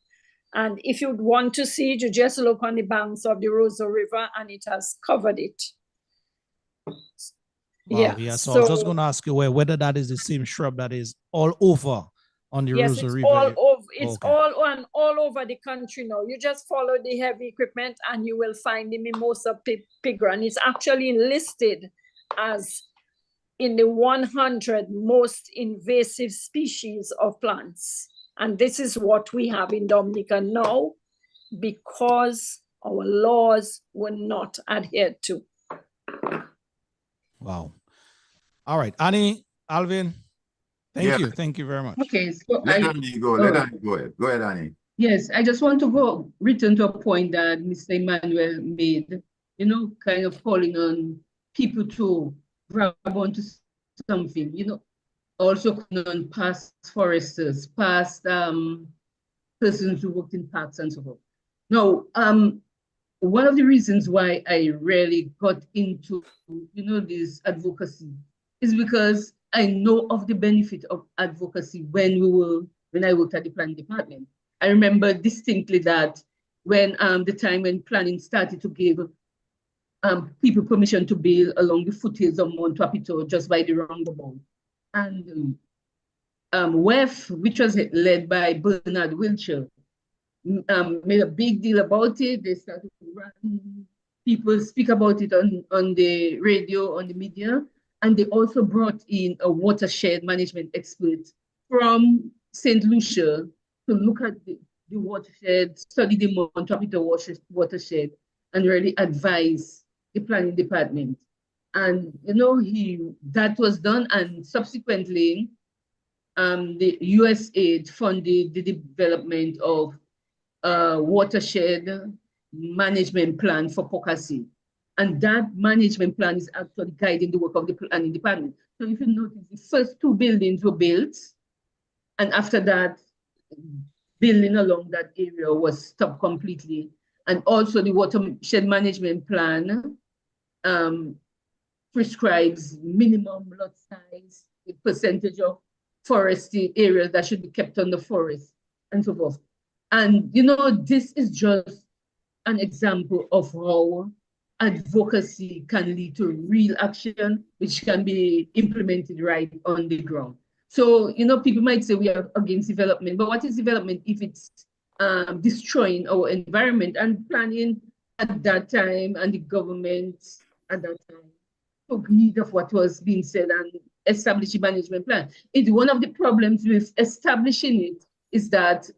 And if you'd want to see it, you just look on the banks of the Roseau River and it has covered it. Wow, yeah. So I was just going to ask you whether that is the same shrub that is all over on the Roseau River. All over. It's all over the country now. You just follow the heavy equipment and you will find the Mimosa pigra. And it's actually listed as in the 100 most invasive species of plants. And this is what we have in Dominica now because our laws were not adhered to. Wow. All right, Annie, Alvin, thank you. Thank you very much. Okay, so let Annie go. Let Annie go ahead. Go ahead, Annie. Yes, I just want to return to a point that Mr. Emmanuel made, you know, kind of calling on people to grab onto something, you know, also calling on past foresters, past persons who worked in parks and so forth. Now, one of the reasons why I really got into, you know, this advocacy is because I know of the benefit of advocacy when I worked at the planning department. I remember distinctly that when the time when planning started to give people permission to build along the foothills of Mount Wapito just by the roundabout. And WEF, which was led by Bernard Wiltshire, made a big deal about it. They started to run, people speak about it on the radio, on the media, and they also brought in a watershed management expert from St. Lucia to look at the watershed, study the Mount Wapito watershed, and really advise the planning department. And you know, that was done, and subsequently, the USAID funded the development of watershed management plan for Pocassi. And that management plan is actually guiding the work of the planning department. So if you notice, the first 2 buildings were built, and after that, building along that area was stopped completely. And also the watershed management plan prescribes minimum lot size, the percentage of forested areas that should be kept on the forest, and so forth. And, you know, this is just an example of how advocacy can lead to real action, which can be implemented right on the ground. So, you know, people might say we are against development, but what is development if it's destroying our environment? And planning at that time and the government at that time took heed of what was being said and established a management plan. One of the problems with establishing it is that,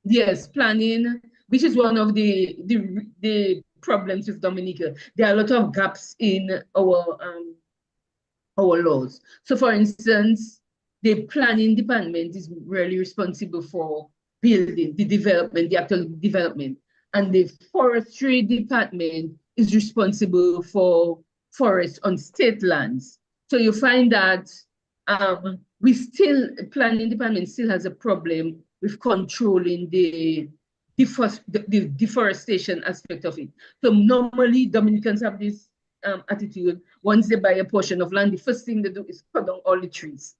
yes, planning, which is one of the problems with Dominica, there are a lot of gaps in our laws. So for instance, the planning department is really responsible for building, the development, the actual development. And the forestry department is responsible for forests on state lands. So you find that planning department still has a problem with controlling the deforestation aspect of it. So normally Dominicans have this attitude, once they buy a portion of land, the first thing they do is cut down all the trees.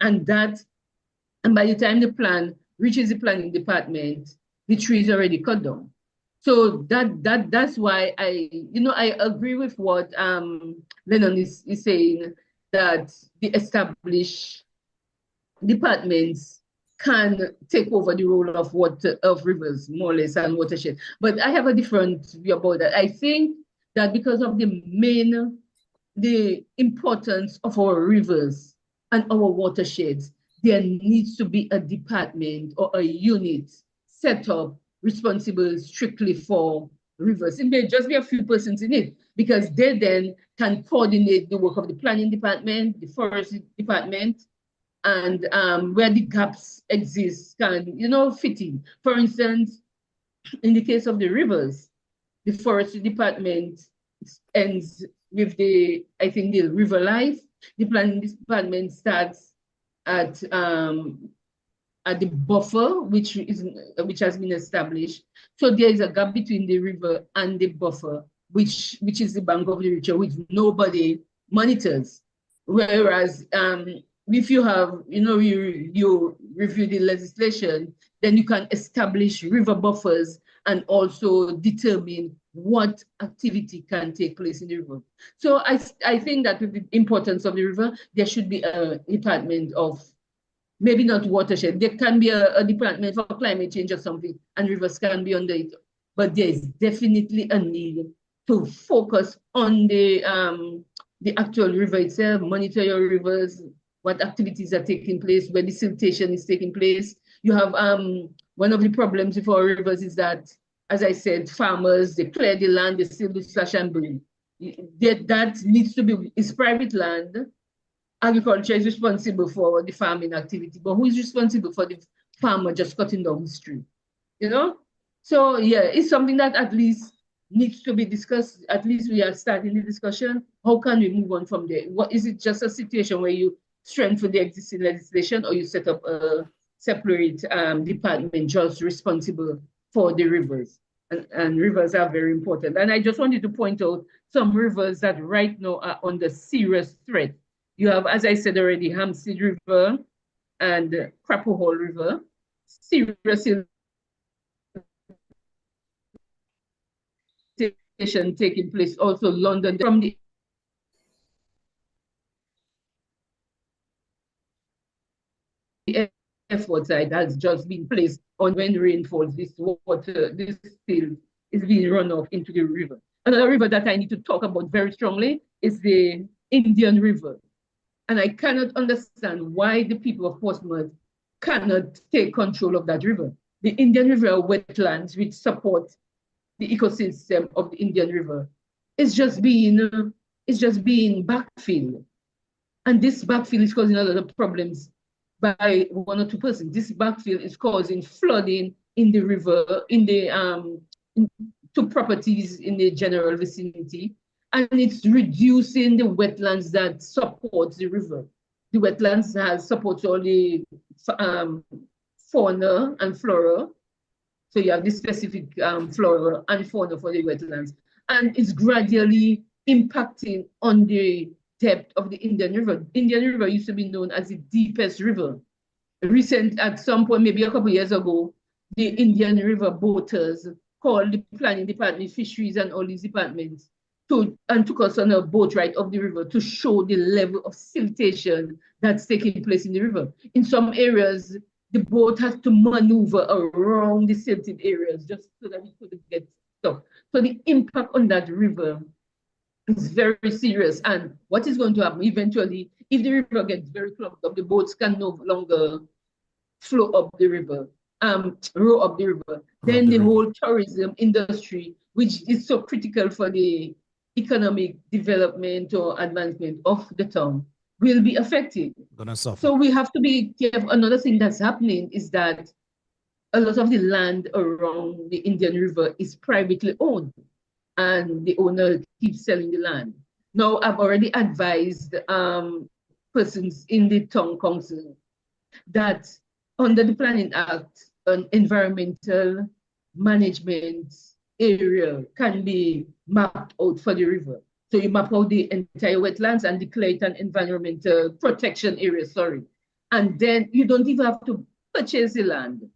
And by the time the plan reaches the planning department, the trees are already cut down. So that's why I agree with what Lennon is saying, that the established departments can take over the role of rivers, more or less, and watershed. But I have a different view about that. I think that because of the importance of our rivers and our watersheds, there needs to be a department or a unit set up responsible strictly for rivers. It may just be a few persons in it, because they then can coordinate the work of the planning department, the forest department, and where the gaps exist can, fit in. For instance, in the case of the rivers, the forestry department ends with the river life. The planning department starts at the buffer, which has been established. So there is a gap between the river and the buffer, which is the bank of the river, which nobody monitors. Whereas if you have, you review the legislation, then you can establish river buffers and also determine what activity can take place in the river. So I think that with the importance of the river, there should be a department of, maybe not watershed, there can be a department for climate change or something, and rivers can be under it. But there is definitely a need to focus on the actual river itself, monitor your rivers, what activities are taking place, where the siltation is taking place. You have one of the problems with our rivers is that, as I said, farmers, they clear the land, they still do slash and burn. That needs to be, it's private land. Agriculture is responsible for the farming activity, but who is responsible for the farmer just cutting down the tree? So yeah, it's something that at least needs to be discussed. At least we are starting the discussion. How can we move on from there? What is it, just a situation where you strengthen the existing legislation, or you set up a separate department just responsible for the rivers? And rivers are very important. And I just wanted to point out some rivers that right now are under serious threat. You have, as I said already, Hampstead River and Crapo Hall River, serious siltation taking place. Also London, from the effort side has just been placed on when rain falls, this water, this still is being run off into the river. Another river that I need to talk about very strongly is the Indian River. And I cannot understand why the people of Portsmouth cannot take control of that river. The Indian River are wetlands which support the ecosystem of the Indian River. It's just being backfilled. And this backfill is causing a lot of problems by one or two persons. This backfill is causing flooding in the river, to properties in the general vicinity, and it's reducing the wetlands that support the river. The wetlands supports all the fauna and flora. So you have this specific flora and fauna for the wetlands, and it's gradually impacting on the depth of the Indian River. Indian River used to be known as the deepest river. At some point, maybe a couple of years ago, the Indian River boaters called the planning department, fisheries, and all these departments and took us on a boat ride of the river to show the level of siltation that's taking place in the river. In some areas, the boat has to maneuver around the silted areas just so that it couldn't get stuck. So the impact on that river is very serious. And what is going to happen eventually, if the river gets very clogged up, the boats can no longer flow up the river, row up the river. Then the whole tourism industry, which is so critical for the economic development or advancement of the town, will be affected. So we have to be careful. Another thing that's happening is that a lot of the land around the Indian River is privately owned, and the owner keeps selling the land. Now, I've already advised persons in the town council that under the Planning Act, an environmental management area can be mapped out for the river. So you map out the entire wetlands and declare it an environmental protection area, And then you don't even have to purchase the land.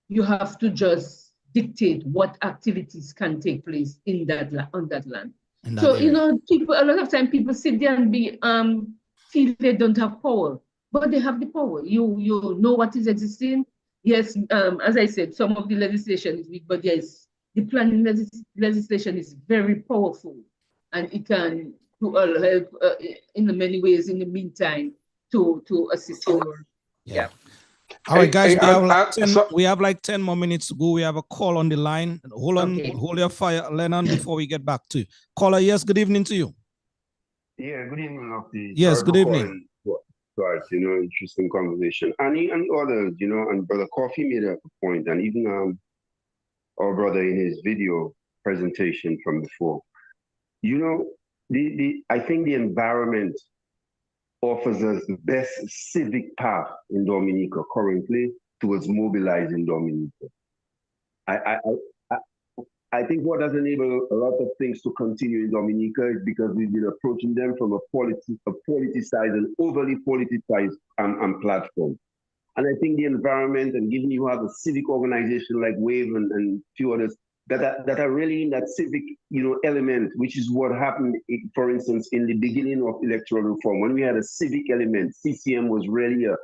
You have to just dictate what activities can take place on that land. So, people, a lot of time people sit there and feel they don't have power, but they have the power. You know what is existing. Yes, as I said, some of the legislation is weak, but there the planning legislation is very powerful, and it can help in many ways in the meantime to assist in work. Yeah. All right, guys, we have like 10 more minutes to go. We have a call on the line. Hold on, hold your fire, Lennon, before we get back to you. Caller, yes, good evening to you. Yeah, good evening, Lofty. Yes, good evening. Right, interesting conversation. And others, and Brother Coffee made a point, and even our brother in his video presentation from before. I think the environment offers us the best civic path in Dominica currently towards mobilizing Dominica. I think what has enabled a lot of things to continue in Dominica is because we've been approaching them from a politicized and overly politicized platform. And I think the environment, and given you have a civic organization like WAVE and few others that are really in that civic, element, which is what happened, for instance, in the beginning of electoral reform. When we had a civic element, CCM was really a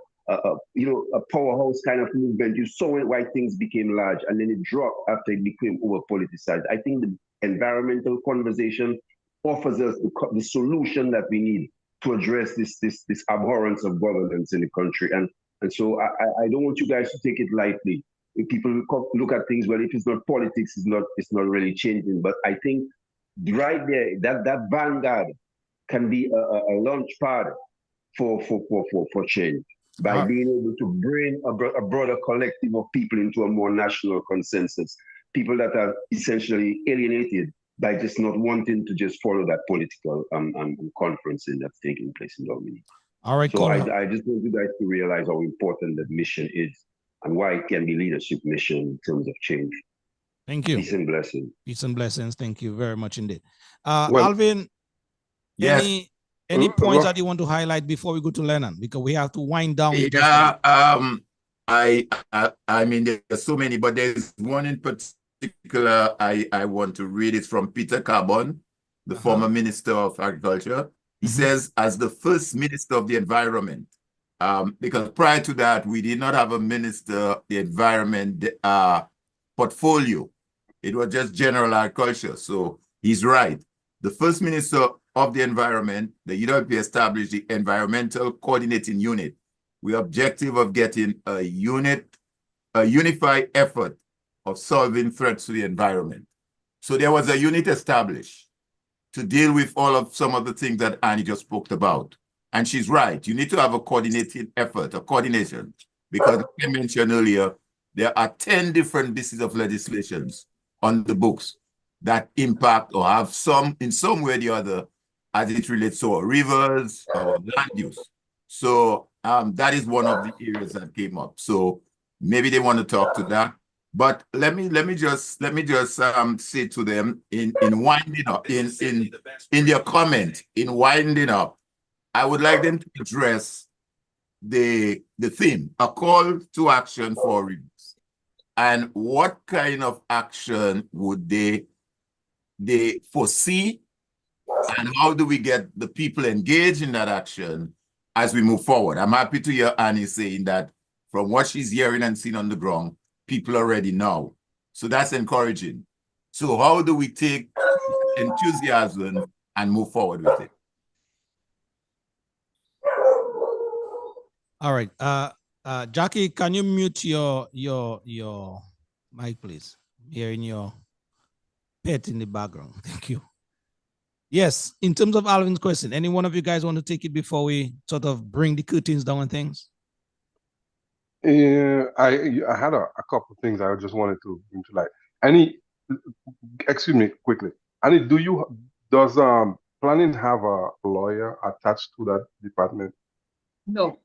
powerhouse kind of movement. You saw why things became large, and then it dropped after it became over politicized. I think the environmental conversation offers us the solution that we need to address this abhorrence of governance in the country. And so I don't want you guys to take it lightly. If people look at things, well, if it's not politics, it's not really changing. But I think right there, that vanguard can be a launch pad for change by being able to bring a broader collective of people into a more national consensus. People that are essentially alienated by just not wanting to just follow that political conferencing that's taking place in Dominica. All right, so I just want you guys to realize how important that mission is and why it can be leadership mission in terms of change. Thank you. Peace and blessings. Peace and blessings. Thank you very much indeed. Alvin, yes. Any points that you want to highlight before we go to Lennon? Because we have to wind down. Yeah, I mean, there's so many, but there's one in particular I want to read. It's from Peter Carbon, the former Minister of Agriculture. He says, as the first Minister of the Environment, because prior to that, we did not have a Minister, the Environment portfolio. It was just general agriculture. So he's right. The first Minister of the Environment, the UWP established the Environmental Coordinating Unit with the objective of getting a unified effort of solving threats to the environment. So there was a unit established to deal with some of the things that Annie just spoke about. And she's right. You need to have a coordinated effort, a coordination, because like I mentioned earlier, there are 10 different pieces of legislations on the books that impact or have in some way or the other, as it relates to our rivers, our land use. So that is one of the areas that came up. So maybe they want to talk to that. But let me just say to them in winding up, in their comment, in winding up, I would like them to address the theme, a call to action for rivers. And what kind of action would they foresee? And how do we get the people engaged in that action as we move forward? I'm happy to hear Annie saying that from what she's hearing and seeing on the ground, people already know. So that's encouraging. So how do we take enthusiasm and move forward with it? All right. Jackie, can you mute your mic, please? Hearing your pet in the background. Thank you. Yes, in terms of Alvin's question, any one of you guys want to take it before we sort of bring the curtains down on things? Yeah, I had a couple of things I just wanted to bring to light. Excuse me, quickly. Annie, does planning have a lawyer attached to that department? No.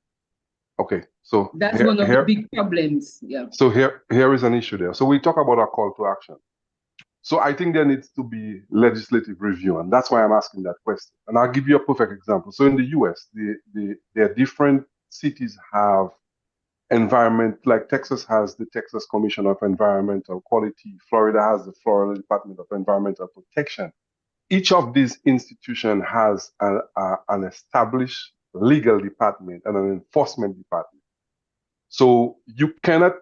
Okay, so that's one of the big problems. Yeah. So here is an issue there. So we talk about a call to action. So I think there needs to be legislative review, and that's why I'm asking that question. And I'll give you a perfect example. So in the US, there are different cities have environment, like Texas has the Texas Commission of Environmental Quality, Florida has the Florida Department of Environmental Protection. Each of these institutions has an established legal department and an enforcement department. So you cannot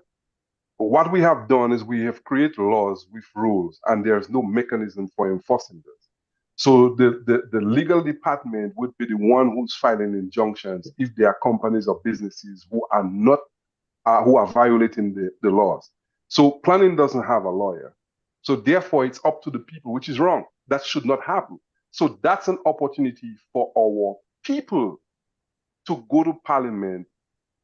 what we have done is we have created laws with rules, and there's no mechanism for enforcing this. So the legal department would be the one who's filing injunctions if there are companies or businesses who are not who are violating the laws. So planning doesn't have a lawyer. So therefore, it's up to the people, which is wrong. That should not happen. So that's an opportunity for our people to go to parliament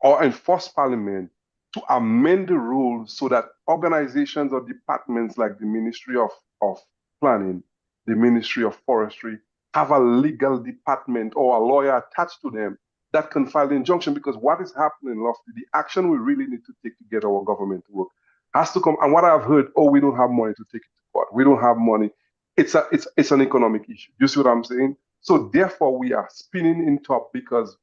or enforce parliament to amend the rules so that organizations or departments like the Ministry of Planning, the Ministry of Forestry, have a legal department or a lawyer attached to them that can file the injunction. Because what is happening, Lofty, the action we really need to take to get our government to work has to come. And what I've heard, oh, we don't have money to take it to court. We don't have money. It's an economic issue. You see what I'm saying? So therefore, we are spinning in top because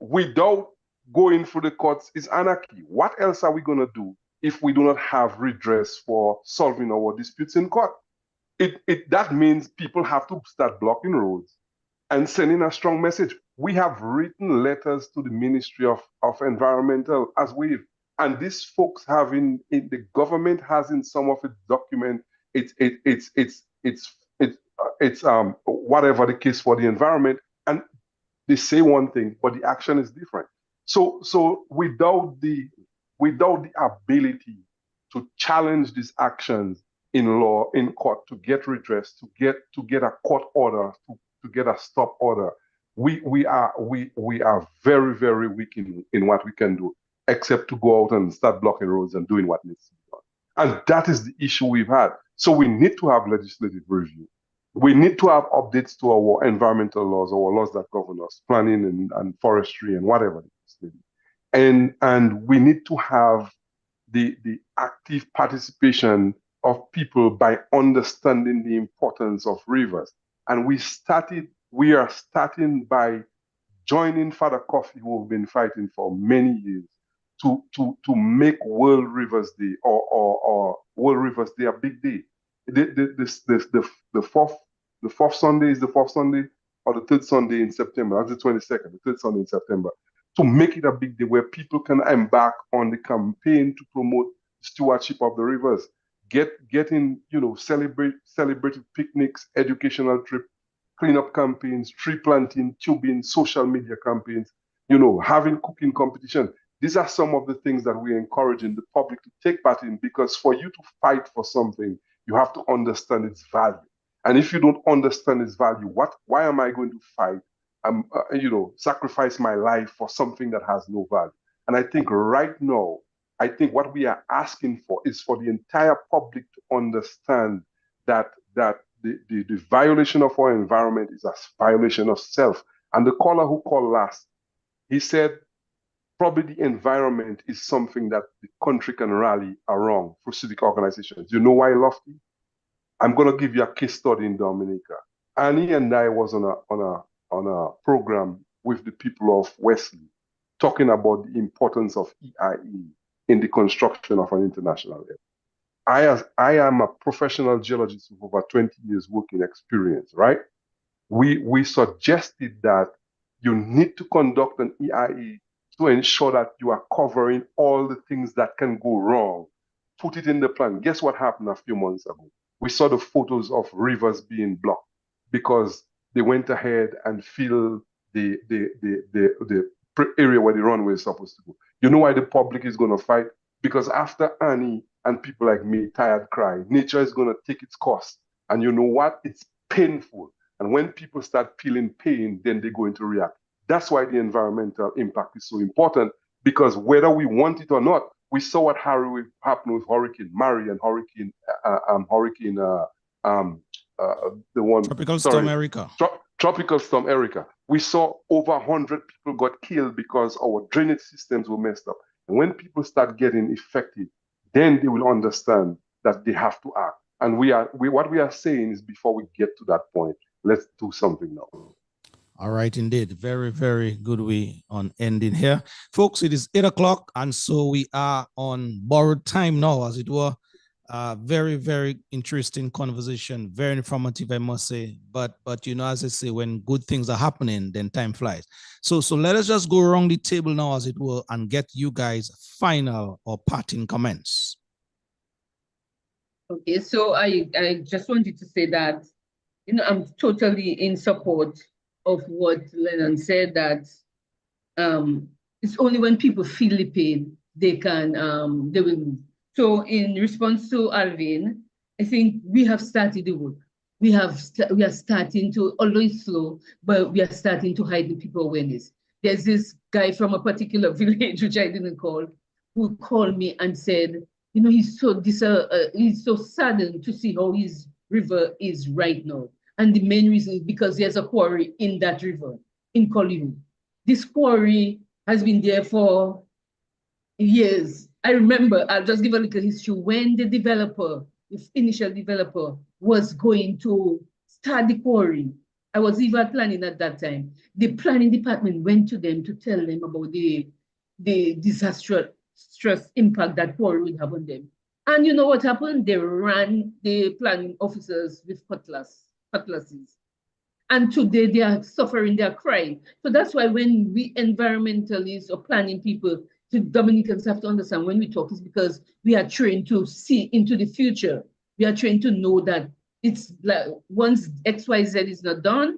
without going through the courts is anarchy. What else are we going to do if we do not have redress for solving our disputes in court? That means people have to start blocking roads and sending a strong message. We have written letters to the Ministry of Environmental as we've, and these folks have the government has in some of its document, it's whatever the case for the environment, and they say one thing, but the action is different. So without the ability to challenge these actions in law, in court, to get redress, to get a court order, to get a stop order, we are very, very weak in what we can do, except to go out and start blocking roads and doing what needs to be done. And that is the issue we've had. So we need to have legislative review. We need to have updates to our environmental laws, our laws that govern us, planning and forestry and whatever it is. And we need to have the active participation of people by understanding the importance of rivers. And we are starting by joining Father Coffee, who have been fighting for many years, to make World Rivers Day or World Rivers Day a big day. The fourth Sunday is the fourth Sunday or the third Sunday in September. That's the 22nd, the third Sunday in September. To make it a big day where people can embark on the campaign to promote stewardship of the rivers, getting celebrative picnics, educational trip, cleanup campaigns, tree planting, tubing, social media campaigns, having cooking competition. These are some of the things that we're encouraging the public to take part in, because for you to fight for something, you have to understand its value. And if you don't understand its value, why am I going to fight? Sacrifice my life for something that has no value? And I think right now, what we are asking for is for the entire public to understand that the violation of our environment is a violation of self. And the caller who called last, he said, probably the environment is something that the country can rally around for civic organizations. You know why, Lofty? I'm going to give you a case study in Dominica. Annie and I was on a program with the people of Wesley, talking about the importance of EIE in the construction of an international airport. I am a professional geologist with over 20 years working experience, right? We suggested that you need to conduct an EIE to ensure that you are covering all the things that can go wrong. Put it in the plan. Guess what happened a few months ago? We saw the photos of rivers being blocked because they went ahead and filled the area where the runway is supposed to go. You know why the public is going to fight? Because after Annie and people like me tired crying, nature is going to take its course. And you know what? It's painful. And when people start feeling pain, then they're going to react. That's why the environmental impact is so important, because whether we want it or not, we saw what happened with Hurricane Mary and Tropical Storm Erica. We saw over 100 people got killed because our drainage systems were messed up. And when people start getting affected, then they will understand that they have to act. And what we are saying is, before we get to that point, let's do something now. All right, indeed. Very, very good way on ending here. Folks, it is 8 o'clock, and so we are on borrowed time now, as it were. Very, very interesting conversation. Very informative, I must say. But you know, as I say, when good things are happening, then time flies. So let us just go around the table now, as it were, and get you guys final or parting comments. Okay, so I just wanted to say that, you know, I'm totally in support of what Lennon said, that it's only when people feel the pain they can they will move. So in response to Alvin, I think we have started the work. We are starting to, although it's slow, but we are starting to heighten people awareness. There's this guy from a particular village, which I didn't call, who called me and said, you know, he's so saddened to see how his river is right now. And the main reason is because there's a quarry in that river, in Kolihu. This quarry has been there for years. I remember, I'll just give a little history. When the developer, the initial developer, was going to start the quarry, I was even planning at that time. The planning department went to them to tell them about the disastrous impact that quarry would have on them. And you know what happened? They ran the planning officers with cutlasses. And today they are suffering, they are crying. So that's why when we environmentalists or planning people, the Dominicans have to understand when we talk, is because we are trained to see into the future. We are trained to know that it's like once XYZ is not done,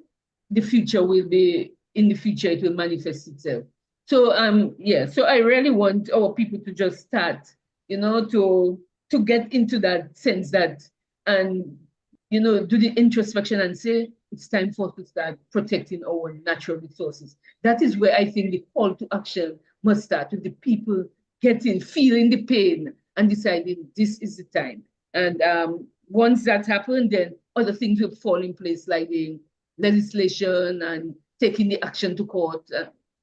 the future will be, in the future, it will manifest itself. So yeah, so I really want our people to just start, you know, to get into that sense that, and you know, do the introspection and say, it's time for us to start protecting our natural resources. That is where I think the call to action must start, with the people feeling the pain and deciding this is the time. And once that happens, then other things will fall in place, like the legislation and taking the action to court,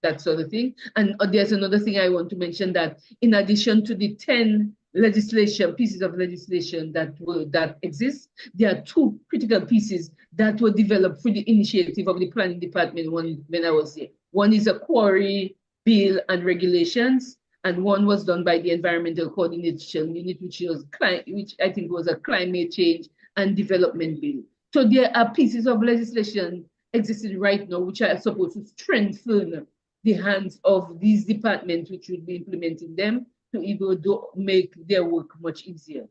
that sort of thing. And there's another thing I want to mention, that in addition to the 10 pieces of legislation that exist, there are 2 critical pieces that were developed through the initiative of the planning department when I was there. One is a quarry bill and regulations, and one was done by the environmental coordination unit, which I think was a climate change and development bill. So there are pieces of legislation existing right now which are supposed to strengthen the hands of these departments, which would be implementing them, to even make their work much easier.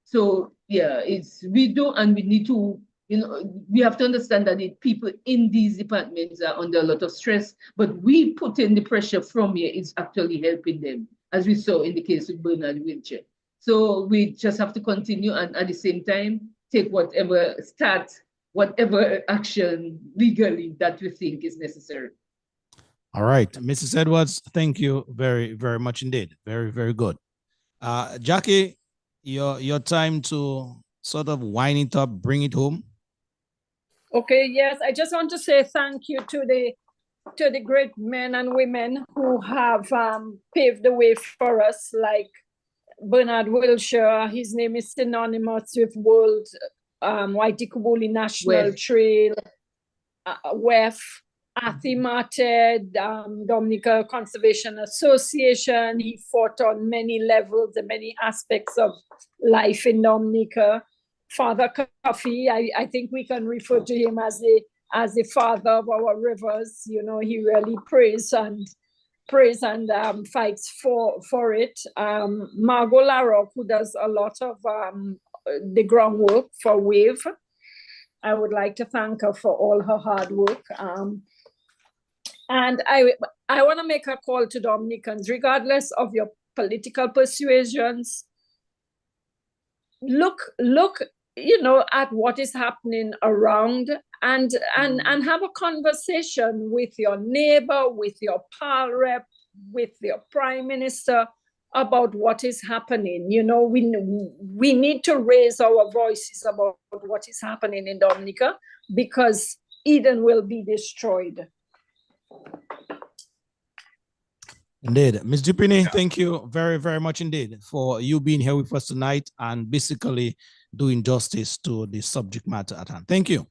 So yeah, we do, and we need to, you know, we have to understand that the people in these departments are under a lot of stress, but we put in the pressure from here is actually helping them, as we saw in the case of Bernard Wiltshire. So we just have to continue, and at the same time, take whatever action legally that we think is necessary. All right, Mrs. Edwards, thank you very, very much indeed. Very, very good. Jackie, your time to sort of wind it up, bring it home. Okay, yes, I just want to say thank you to the great men and women who have paved the way for us, like Bernard Wiltshire. His name is synonymous with World Waitikubuli National Trail, WEF, Athimate, Dominica Conservation Association. He fought on many levels and many aspects of life in Dominica. Father Coffee, I think we can refer to him as the father of our rivers. You know, he really prays and fights for it. Margot Larrock, who does a lot of the groundwork for WAVE. I would like to thank her for all her hard work. And I want to make a call to Dominicans, regardless of your political persuasions. Look, you know, at what is happening around, and have a conversation with your neighbor, with your PAL rep, with your prime minister about what is happening. You know, we need to raise our voices about what is happening in Dominica, because Eden will be destroyed. Indeed. Ms. Dupini, thank you very, very much indeed for you being here with us tonight and basically doing justice to the subject matter at hand. Thank you.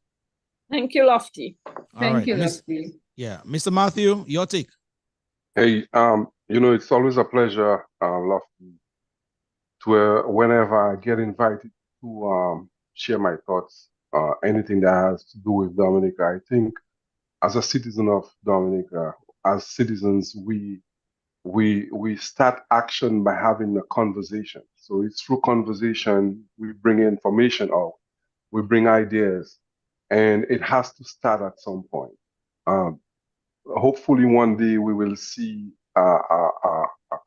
Thank you, Lofty. Thank you, Lofty. Yeah. Mr. Matthew, your take. Hey, you know, it's always a pleasure, Lofty, whenever I get invited to share my thoughts, anything that has to do with Dominica. I think as a citizen of Dominica, as citizens, we start action by having a conversation. So it's through conversation we bring information out, we bring ideas, and it has to start at some point. Hopefully one day we will see a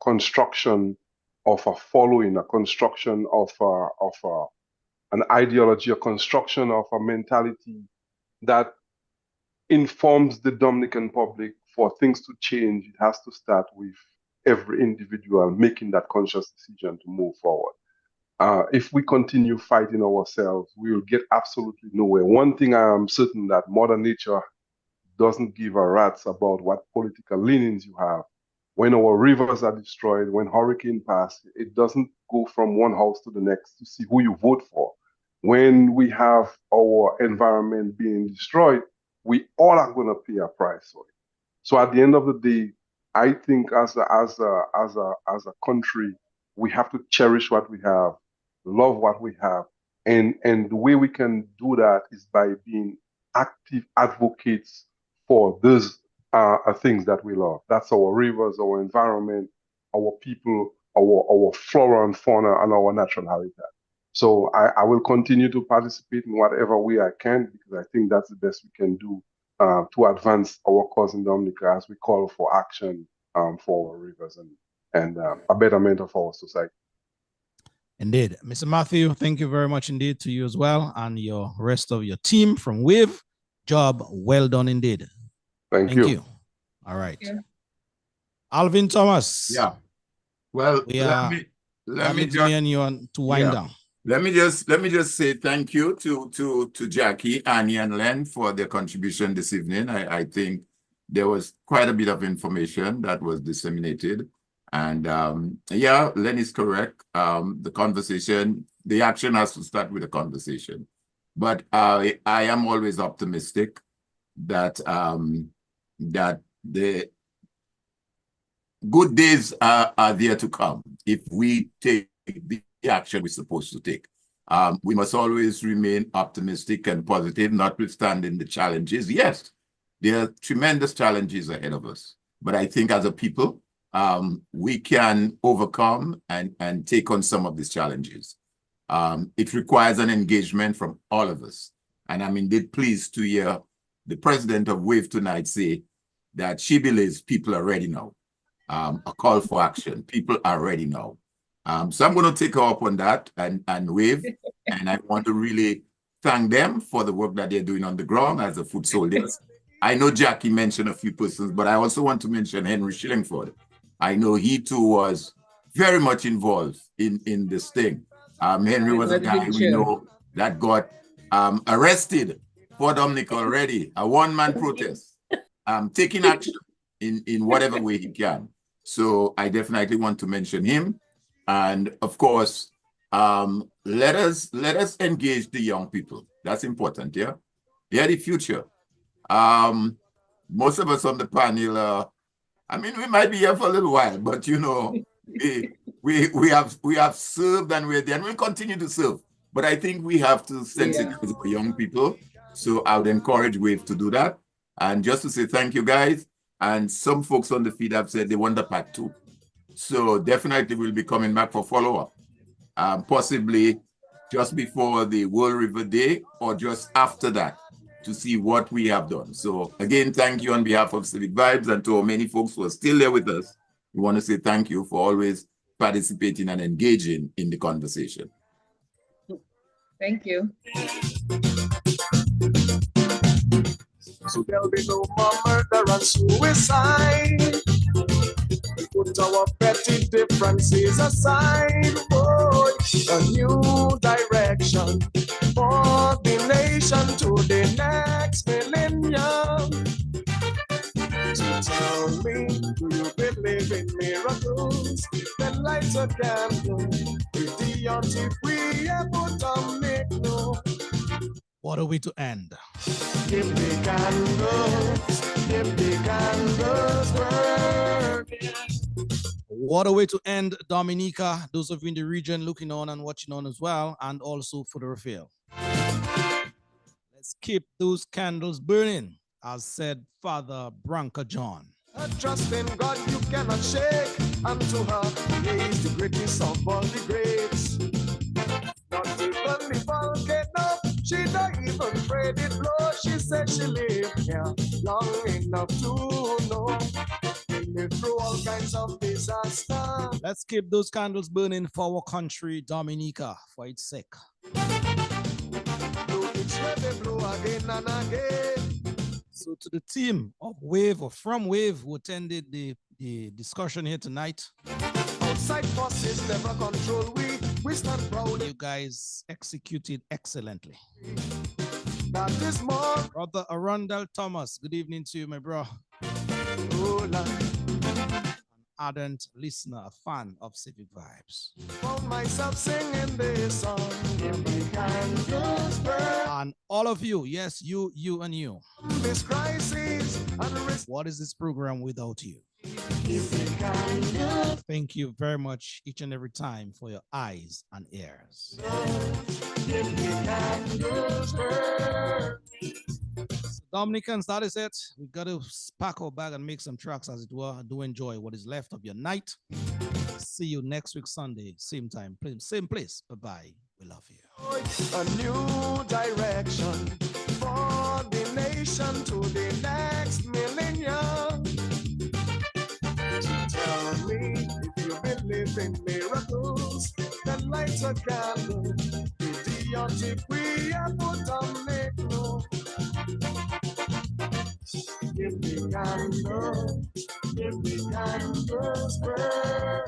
construction of a following, a construction of an ideology, a construction of a mentality that informs the Dominican public. For things to change, it has to start with every individual making that conscious decision to move forward. If we continue fighting ourselves, we will get absolutely nowhere. One thing I am certain that Mother Nature doesn't give a rat's about what political leanings you have. When our rivers are destroyed, when hurricane pass, it doesn't go from one house to the next to see who you vote for. When we have our environment being destroyed, we all are going to pay a price for it. So at the end of the day, I think as a country, we have to cherish what we have, love what we have, and the way we can do that is by being active advocates for those things that we love. That's our rivers, our environment, our people, our flora and fauna, and our natural habitat. So I will continue to participate in whatever way I can, because I think that's the best we can do to advance our cause in Dominica as we call for action for our rivers and a betterment of our society. Indeed. Mr. Matthew, thank you very much indeed to you as well and your rest of your team from WIV. Job well done indeed. Thank you. All right. Yeah. Alvin Thomas. Yeah. Well, let me join you on to wind down. Let me just say thank you to Jackie, Annie, and Len for their contribution this evening. I think there was quite a bit of information that was disseminated. And yeah, Len is correct. The conversation, the action has to start with a conversation. But I am always optimistic that that the good days are there to come if we take the action we're supposed to take. We must always remain optimistic and positive, notwithstanding the challenges. Yes, there are tremendous challenges ahead of us. But I think as a people, we can overcome and take on some of these challenges. It requires an engagement from all of us. And I'm indeed pleased to hear the president of WIV tonight say that she believes people are ready now. A call for action. People are ready now. So I'm going to take her up on that and WIV. And I want to really thank them for the work that they're doing on the ground as a foot soldiers. I know Jackie mentioned a few persons, but I also want to mention Henry Shillingford. I know he too was very much involved in this thing. Henry was a guy we know that got arrested for Dominica already, a one-man protest, taking action in whatever way he can. So I definitely want to mention him. And of course, let us engage the young people. That's important, yeah? They're the future. Most of us on the panel, I mean, we might be here for a little while, but you know, we have served and we're there and we'll continue to serve. But I think we have to sensitize our young people. So I would encourage WIV to do that. And just to say thank you guys. And some folks on the feed have said they want the part 2. So definitely we'll be coming back for follow-up. Possibly just before the World River Day or just after that to see what we have done. So again, thank you on behalf of Civic Vibes and to our many folks who are still there with us. We want to say thank you for always participating and engaging in the conversation. Thank you. So there'll be no more murder and suicide. We put our petty differences aside. Boy, a new direction for the nation to the next millennium. So tell me, do you believe in miracles? Then light a candle with the until we ever to make no. What are we to end? Give the candles burning. What a way to end Dominica. Those of you in the region looking on and watching on as well, and also for the refill. Let's keep those candles burning, as said Father Branca John. Trust in God you cannot shake, and to her he is the greatest of all the greats. Not even the volcano, she don't even afraid it blow. She said she lived here long enough to know. Lived through all kinds of disaster. Let's keep those candles burning for our country, Dominica, for its sake. Blow again and again. So to the team of Wave or from Wave who attended the discussion here tonight. Outside forces never control we stand proud. You guys executed excellently. That is more. Brother Arundel Thomas, good evening to you, my bro. An ardent listener, a fan of Civic Vibes. Found myself singing this song. If we can just burn. And all of you, yes, you and you. This crisis and what is this program without you? If we can just thank you very much each and every time for your eyes and ears. If we can just burn. Dominicans, that is it. We got to pack our bag and make some tracks, as it were. Do enjoy what is left of your night. See you next week, Sunday, same time, same place. Bye-bye. We love you. A new direction for the nation to the next millennium. Tell me if you believe in miracles, then light a candle. Idiotic, we are put on nickel. If we can go, if we can just burn.